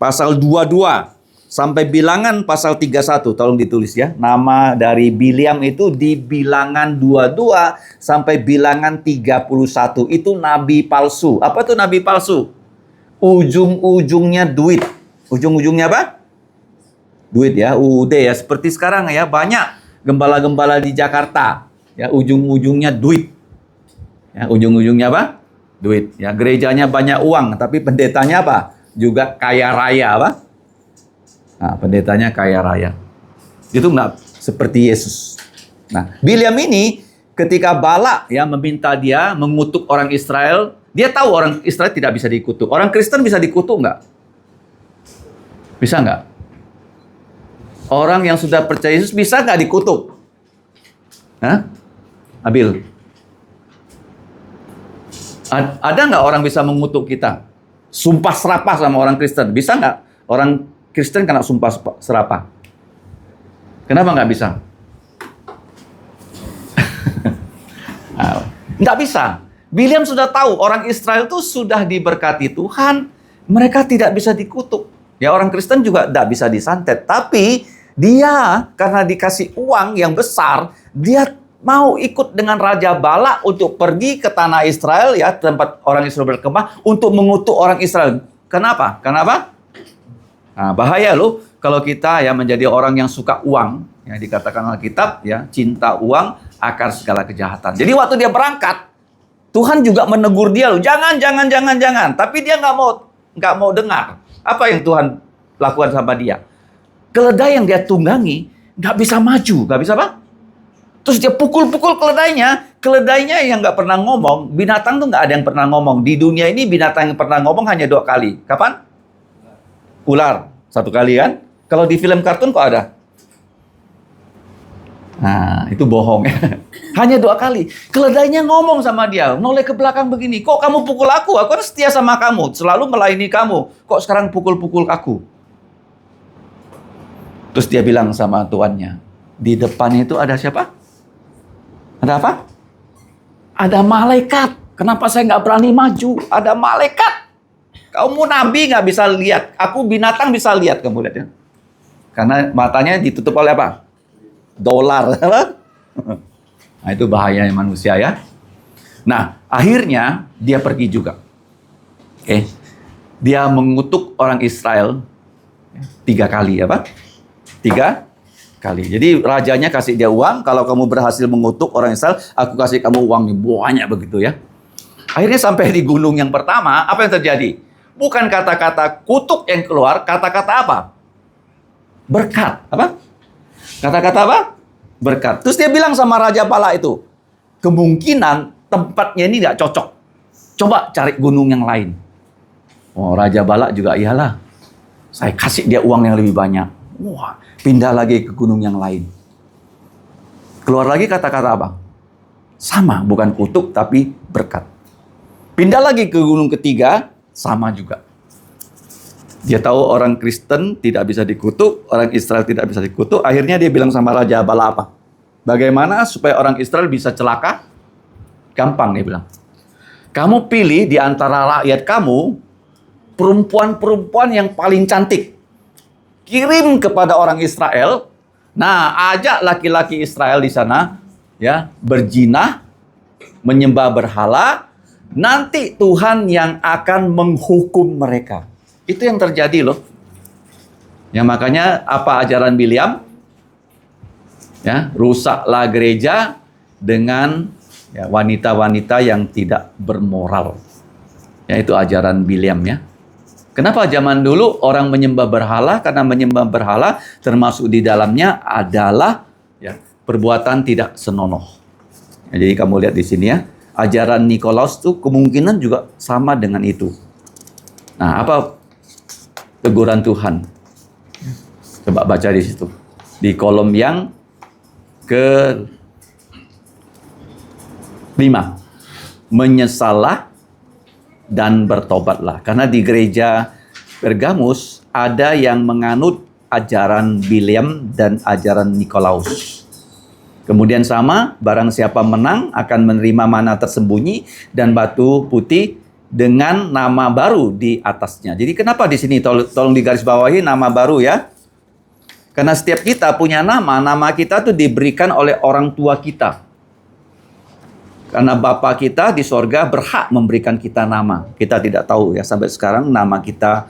pasal 22 sampai Bilangan pasal 31, tolong ditulis ya. Nama dari Biliam itu di Bilangan 22 sampai Bilangan 31. Itu nabi palsu. Apa tuh nabi palsu? Ujung-ujungnya duit. Ujung-ujungnya apa? Duit ya, UUD ya. Seperti sekarang ya, banyak gembala-gembala di Jakarta. Ya, ujung-ujungnya duit. Ya, ujung-ujungnya apa? Duit. Ya, gerejanya banyak uang, tapi pendetanya apa? Juga kaya raya apa? Nah, pendetanya kaya raya. Itu enggak seperti Yesus. Nah, Biliam ini ketika Balak ya meminta dia mengutuk orang Israel, dia tahu orang Israel tidak bisa dikutuk. Orang Kristen bisa dikutuk enggak? Bisa enggak? Orang yang sudah percaya Yesus bisa nggak dikutuk? Hah? Abil? Ada nggak orang bisa mengutuk kita? Sumpah serapah sama orang Kristen. Bisa nggak orang Kristen kena sumpah serapah? Kenapa nggak bisa? Nggak bisa. Biliam sudah tahu orang Israel itu sudah diberkati Tuhan. Mereka tidak bisa dikutuk. Ya, orang Kristen juga tidak bisa disantet. Tapi dia karena dikasih uang yang besar, dia mau ikut dengan Raja Balak untuk pergi ke tanah Israel ya, tempat orang Israel berkembang, untuk mengutuk orang Israel. Kenapa? Nah, bahaya loh kalau kita ya menjadi orang yang suka uang. Ya, dikatakan Alkitab ya, cinta uang akar segala kejahatan. Jadi waktu dia berangkat, Tuhan juga menegur dia loh, jangan. Tapi dia nggak mau dengar. Apa yang Tuhan lakukan sama dia? Keledai yang dia tunggangi nggak bisa maju, nggak bisa apa? Terus dia pukul-pukul keledainya yang nggak pernah ngomong. Binatang tuh nggak ada yang pernah ngomong. Di dunia ini binatang yang pernah ngomong hanya 2 kali. Kapan? Ular 1 kali kan? Kalau di film kartun kok ada? Nah, itu bohong. Hanya 2 kali. Keledainya ngomong sama dia, noleh ke belakang begini. Kok kamu pukul aku? Aku kan setia sama kamu, selalu melayani kamu. Kok sekarang pukul-pukul aku? Terus dia bilang sama tuannya, di depannya itu ada siapa? Ada apa? Ada malaikat. Kenapa saya nggak berani maju? Ada malaikat. Kamu nabi nggak bisa lihat. Aku binatang bisa lihat, kamu lihat ya. Karena matanya ditutup oleh apa? Dolar. Nah, itu bahayanya manusia ya. Nah, akhirnya dia pergi juga. Oke. Dia mengutuk orang Israel 3 kali apa? 3 kali. Jadi rajanya kasih dia uang, kalau kamu berhasil mengutuk orang Israel, aku kasih kamu uang banyak begitu ya. Akhirnya sampai di gunung yang pertama, apa yang terjadi? Bukan kata-kata kutuk yang keluar, kata-kata apa? Berkat. Apa? Kata-kata apa? Berkat. Terus dia bilang sama Raja Balak itu, kemungkinan tempatnya ini nggak cocok. Coba cari gunung yang lain. Oh, Raja Balak juga, iyalah. Saya kasih dia uang yang lebih banyak. Wah, pindah lagi ke gunung yang lain. Keluar lagi kata-kata apa? Sama, bukan kutuk tapi berkat. Pindah lagi ke gunung ketiga, sama juga. Dia tahu orang Kristen tidak bisa dikutuk, orang Israel tidak bisa dikutuk. Akhirnya dia bilang sama Raja Balak apa? Bagaimana supaya orang Israel bisa celaka? Gampang, dia bilang. Kamu pilih di antara rakyat kamu perempuan-perempuan yang paling cantik. Kirim kepada orang Israel. Nah, ajak laki-laki Israel di sana ya berzina, menyembah berhala. Nanti Tuhan yang akan menghukum mereka. Itu yang terjadi loh. Ya, makanya apa ajaran Biliam? Ya, rusaklah gereja dengan ya, wanita-wanita yang tidak bermoral. Ya, itu ajaran Biliam ya. Kenapa zaman dulu orang menyembah berhala? Karena menyembah berhala termasuk di dalamnya adalah ya, perbuatan tidak senonoh. Ya, jadi kamu lihat di sini ya, ajaran Nikolaus tuh kemungkinan juga sama dengan itu. Nah, apa teguran Tuhan? Coba baca di situ. Di kolom yang ke-5. Menyesallah dan bertobatlah. Karena di gereja Pergamus ada yang menganut ajaran Biliam dan ajaran Nikolaus. Kemudian sama, barang siapa menang akan menerima mana tersembunyi dan batu putih dengan nama baru di atasnya. Jadi kenapa di sini tolong digarisbawahi nama baru ya? Karena setiap kita punya nama kita tuh diberikan oleh orang tua kita. Karena Bapa kita di sorga berhak memberikan kita nama. Kita tidak tahu ya sampai sekarang nama kita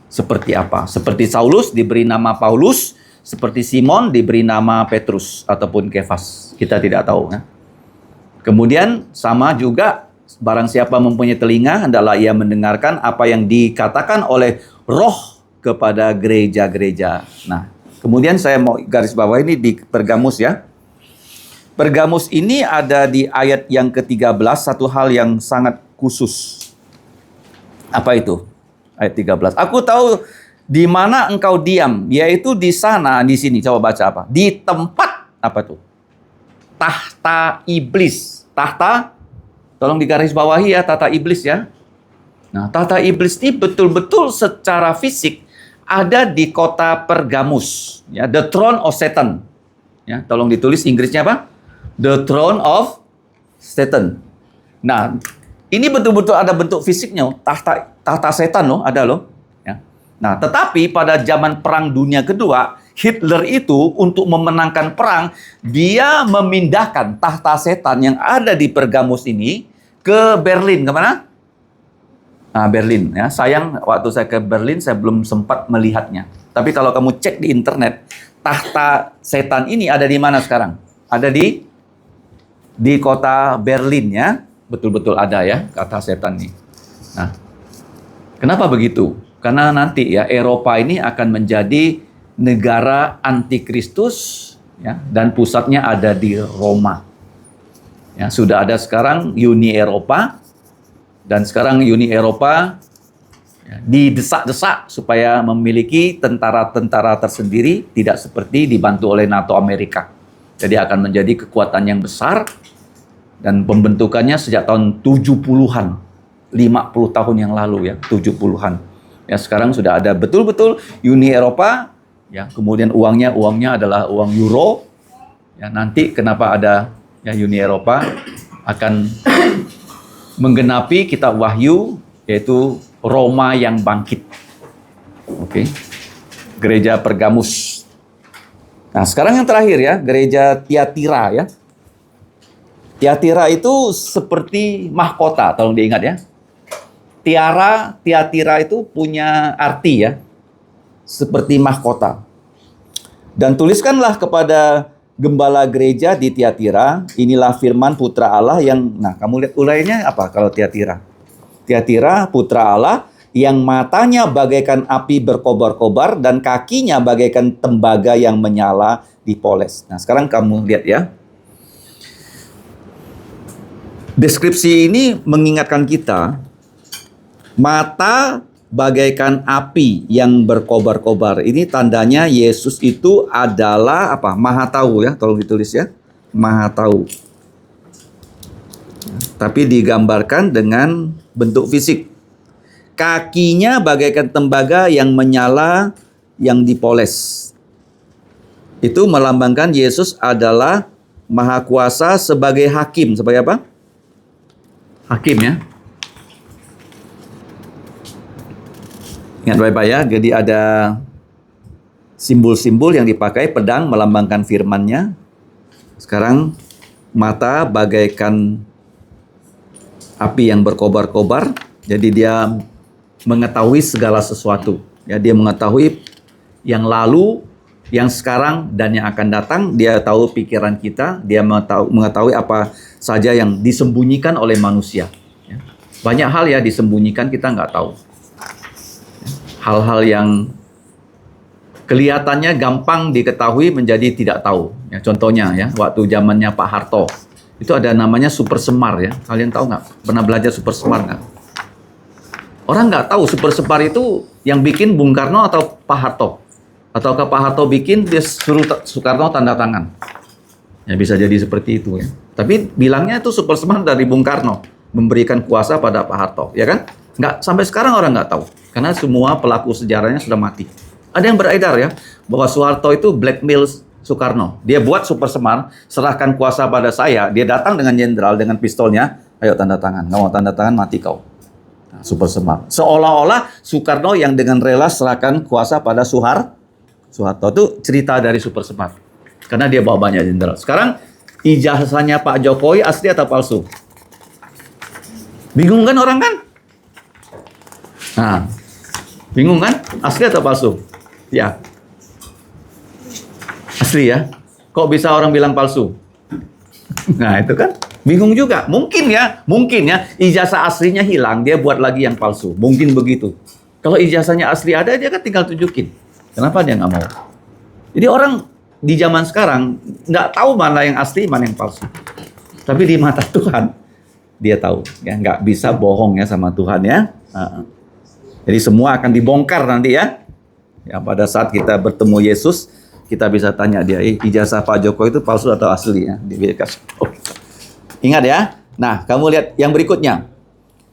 seperti apa. Seperti Saulus diberi nama Paulus, seperti Simon diberi nama Petrus ataupun Kefas. Kita tidak tahu ya. Kemudian sama juga barang siapa mempunyai telinga hendaklah ia mendengarkan apa yang dikatakan oleh Roh kepada gereja-gereja. Nah, kemudian saya mau garis bawah ini di Pergamus ya. Pergamus ini ada di ayat yang ke-13, satu hal yang sangat khusus. Apa itu? Ayat 13. Aku tahu di mana engkau diam, yaitu di sana, di sini. Coba baca apa? Di tempat, apa itu? Tahta iblis. Tahta, tolong digaris bawahi ya, tahta iblis ya. Nah, tahta iblis ini betul-betul secara fisik ada di kota Pergamus, ya, the throne of Satan. Ya, tolong ditulis Inggrisnya apa? The throne of Satan. Nah, ini betul-betul ada bentuk fisiknya, tahta setan loh, ada loh. Ya. Nah, tetapi pada zaman Perang Dunia Kedua, Hitler itu untuk memenangkan perang, dia memindahkan tahta setan yang ada di Pergamus ini ke Berlin. Kemana? Nah, Berlin ya. Sayang waktu saya ke Berlin saya belum sempat melihatnya. Tapi kalau kamu cek di internet, tahta setan ini ada di mana sekarang? Ada di kota Berlin ya. Betul-betul ada ya kata setan ini. Nah, kenapa begitu? Karena nanti ya Eropa ini akan menjadi negara antikristus ya, dan pusatnya ada di Roma. Ya, sudah ada sekarang Uni Eropa. Dan sekarang Uni Eropa ya, didesak-desak supaya memiliki tentara-tentara tersendiri, tidak seperti dibantu oleh NATO Amerika. Jadi akan menjadi kekuatan yang besar, dan pembentukannya sejak tahun 70-an, 50 tahun yang lalu ya, 70-an. Ya, sekarang sudah ada betul-betul Uni Eropa, ya, kemudian uangnya adalah uang euro. Ya, nanti kenapa ada ya Uni Eropa akan menggenapi kitab Wahyu, yaitu Roma yang bangkit. Oke. Gereja Pergamus. Nah, sekarang yang terakhir ya, gereja Tiatira ya. Tiatira itu seperti mahkota, tolong diingat ya. Tiatira itu punya arti ya, seperti mahkota. Dan tuliskanlah kepada gembala gereja di Tiatira, inilah firman Putra Allah yang, nah kamu lihat urainya apa kalau Tiatira? Tiatira, Putra Allah yang matanya bagaikan api berkobar-kobar dan kakinya bagaikan tembaga yang menyala dipoles. Nah, sekarang kamu lihat ya. Deskripsi ini mengingatkan kita, mata bagaikan api yang berkobar-kobar. Ini tandanya Yesus itu adalah apa? Maha tahu ya, tolong ditulis ya. Maha tahu. Tapi digambarkan dengan bentuk fisik. Kakinya bagaikan tembaga yang menyala, yang dipoles. Itu melambangkan Yesus adalah Maha Kuasa sebagai hakim. Sebagai apa? Hakim ya. Ingat baik-baik ya, jadi ada simbol-simbol yang dipakai, pedang melambangkan firman-Nya. Sekarang mata bagaikan api yang berkobar-kobar, jadi dia mengetahui segala sesuatu. Ya, dia mengetahui yang lalu, yang sekarang, dan yang akan datang. Dia tahu pikiran kita, dia mengetahui apa saja yang disembunyikan oleh manusia. Ya. Banyak hal ya disembunyikan, kita nggak tahu. Hal-hal yang kelihatannya gampang diketahui menjadi tidak tahu. Ya, contohnya ya, waktu zamannya Pak Harto, itu ada namanya super semar ya. Kalian tahu nggak? Pernah belajar super semar nggak? Orang nggak tahu super semar itu yang bikin Bung Karno atau Pak Harto. Ataukah Pak Harto bikin, dia suruh Soekarno tanda tangan. Ya bisa jadi seperti itu ya. Tapi bilangnya itu super semar dari Bung Karno, memberikan kuasa pada Pak Harto, ya kan? Nggak, sampai sekarang orang nggak tahu. Karena semua pelaku sejarahnya sudah mati. Ada yang beredar ya, bahwa Soeharto itu blackmail Soekarno. Dia buat super semar, serahkan kuasa pada saya. Dia datang dengan jenderal, dengan pistolnya, ayo tanda tangan. Nggak mau tanda tangan, mati kau. Nah, super semar. Seolah-olah Soekarno yang dengan rela serahkan kuasa pada Soeharto. Itu cerita dari super semar. Karena dia bawa banyak jenderal. Sekarang, ijazahnya Pak Jokowi asli atau palsu? Bingung kan orang kan? Nah, bingung kan? Asli atau palsu? Ya. Asli ya. Kok bisa orang bilang palsu? Nah, itu kan bingung juga. Mungkin ya ijazah aslinya hilang, dia buat lagi yang palsu. Mungkin begitu. Kalau ijazahnya asli ada, dia kan tinggal tunjukin. Kenapa dia nggak mau? Jadi orang di zaman sekarang nggak tahu mana yang asli, mana yang palsu. Tapi di mata Tuhan, dia tahu. Ya, nggak bisa bohong ya sama Tuhan ya. Jadi semua akan dibongkar nanti ya. Ya, pada saat kita bertemu Yesus, kita bisa tanya dia, ijazah Pak Jokowi itu palsu atau asli ya? Ingat ya. Nah, kamu lihat yang berikutnya.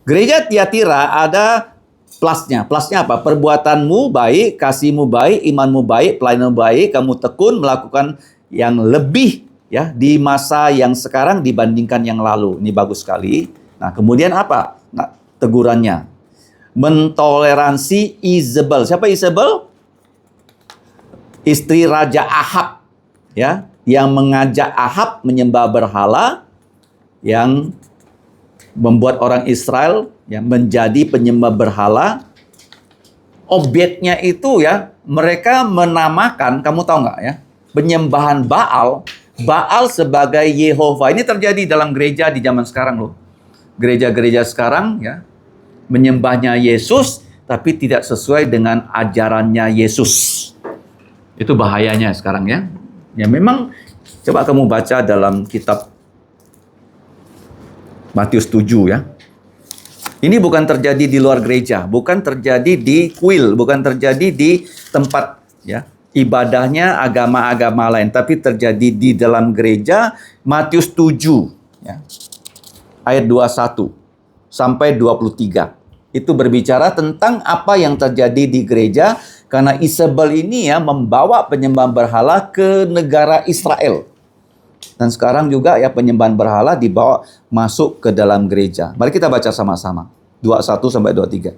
Gereja Tiatira ada plusnya. Plusnya apa? Perbuatanmu baik, kasihmu baik, imanmu baik, pelayananmu baik, kamu tekun melakukan yang lebih ya di masa yang sekarang dibandingkan yang lalu. Ini bagus sekali. Nah, kemudian apa? Nah, tegurannya. Mentoleransi Izebel. Siapa Izebel? Istri Raja Ahab, ya, yang mengajak Ahab menyembah berhala, yang membuat orang Israel ya menjadi penyembah berhala. Objeknya itu ya, mereka menamakan, kamu tahu nggak ya, penyembahan Baal, Baal sebagai Yehova. Ini terjadi dalam gereja di zaman sekarang loh. Gereja-gereja sekarang ya menyembahnya Yesus, tapi tidak sesuai dengan ajarannya Yesus. Itu bahayanya sekarang ya. Ya memang, coba kamu baca dalam kitab Matius 7 ya. Ini bukan terjadi di luar gereja, bukan terjadi di kuil, bukan terjadi di tempat ya ibadahnya agama-agama lain, tapi terjadi di dalam gereja. Matius 7 ya, ayat 21 sampai 23. Itu berbicara tentang apa yang terjadi di gereja karena Isabel ini ya membawa penyembahan berhala ke negara Israel. Dan sekarang juga ya penyembahan berhala dibawa masuk ke dalam gereja. Mari kita baca sama-sama. 21 sampai 23.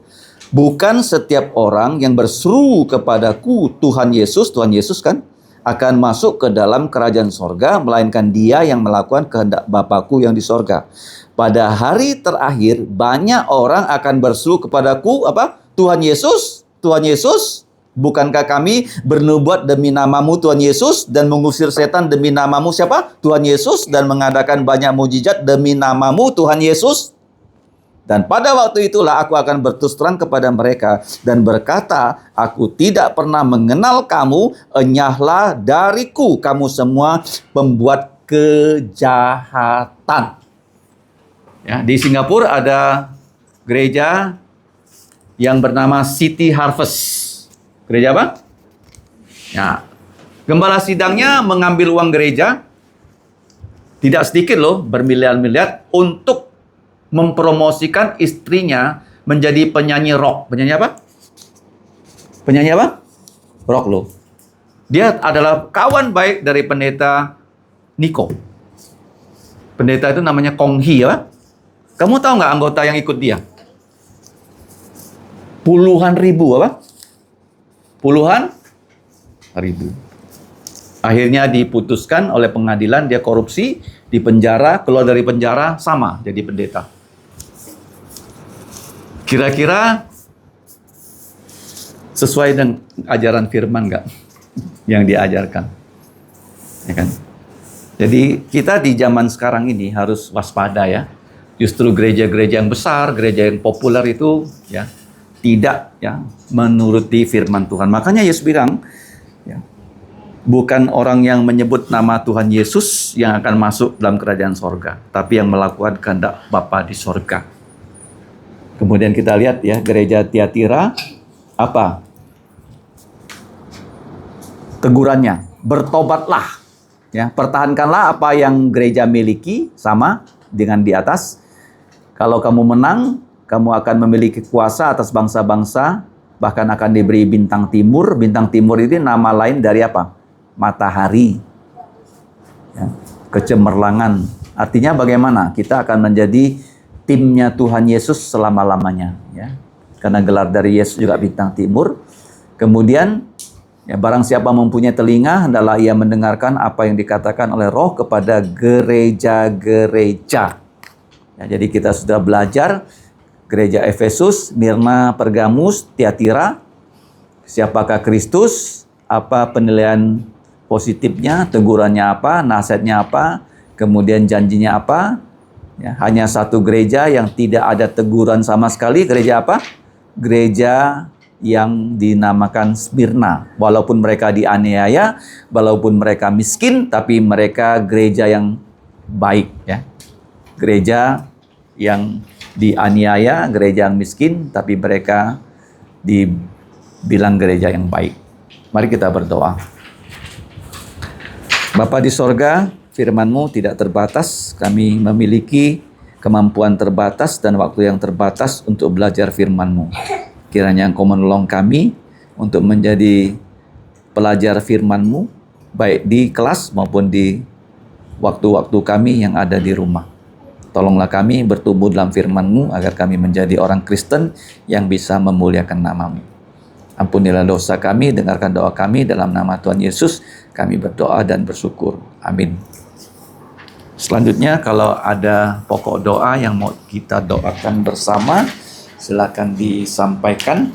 Bukan setiap orang yang berseru kepadaku Tuhan Yesus kan, akan masuk ke dalam kerajaan sorga, melainkan dia yang melakukan kehendak Bapakku yang di sorga. Pada hari terakhir, banyak orang akan berseru kepadaku, apa? Tuhan Yesus, bukankah kami bernubuat demi namamu Tuhan Yesus dan mengusir setan demi namamu siapa? Tuhan Yesus, dan mengadakan banyak mujizat demi namamu Tuhan Yesus? Dan pada waktu itulah aku akan berterus terang kepada mereka dan berkata, aku tidak pernah mengenal kamu, enyahlah dariku kamu semua pembuat kejahatan. Ya, di Singapura ada gereja yang bernama City Harvest. Gereja apa? Ya, gembala sidangnya mengambil uang gereja, tidak sedikit loh, bermiliar-miliar, untuk mempromosikan istrinya menjadi penyanyi rock. Penyanyi apa? Penyanyi apa? Rock loh. Dia adalah kawan baik dari pendeta Niko. Pendeta itu namanya Kong Hee ya. Kamu tahu nggak anggota yang ikut dia? Puluhan ribu apa? Puluhan ribu. Akhirnya diputuskan oleh pengadilan dia korupsi, dipenjara, keluar dari penjara sama jadi pendeta. Sesuai dengan ajaran firman nggak yang diajarkan? Ya kan? Jadi kita di zaman sekarang ini harus waspada ya. Justru gereja-gereja yang besar, gereja yang populer itu ya tidak ya menuruti firman Tuhan. Makanya Yesus bilang ya, bukan orang yang menyebut nama Tuhan Yesus yang akan masuk dalam kerajaan sorga, tapi yang melakukan kehendak Bapa di sorga. Kemudian kita lihat ya, gereja Tiatira, apa? Tegurannya, bertobatlah. Ya, pertahankanlah apa yang gereja miliki, sama dengan di atas. Kalau kamu menang, kamu akan memiliki kuasa atas bangsa-bangsa, bahkan akan diberi bintang timur. Bintang timur ini nama lain dari apa? Matahari. Ya, kecemerlangan. Artinya bagaimana? Kita akan menjadi timnya Tuhan Yesus selama-lamanya. Ya. Karena gelar dari Yesus juga bintang timur. Kemudian, ya, barang siapa mempunyai telinga, hendaklah ia mendengarkan apa yang dikatakan oleh Roh kepada gereja-gereja. Ya, jadi kita sudah belajar gereja Efesus, Mirna, Pergamus, Tiatira. Siapakah Kristus? Apa penilaian positifnya? Tegurannya apa? Nasihatnya apa? Kemudian janjinya apa? Ya, hanya satu gereja yang tidak ada teguran sama sekali. Gereja apa? Gereja yang dinamakan Smyrna. Walaupun mereka dianiaya, walaupun mereka miskin, tapi mereka gereja yang baik. Ya. Gereja yang dianiaya, gereja yang miskin, tapi mereka dibilang gereja yang baik. Mari kita berdoa. Bapa di sorga, firman-Mu tidak terbatas. Kami memiliki kemampuan terbatas dan waktu yang terbatas untuk belajar firman-Mu. Kiranya Engkau menolong kami untuk menjadi pelajar firman-Mu, baik di kelas maupun di waktu-waktu kami yang ada di rumah. Tolonglah kami bertumbuh dalam firman-Mu agar kami menjadi orang Kristen yang bisa memuliakan nama-Mu. Ampunilah dosa kami, dengarkan doa kami dalam nama Tuhan Yesus. Kami berdoa dan bersyukur. Amin. Selanjutnya kalau ada pokok doa yang mau kita doakan bersama, silakan disampaikan.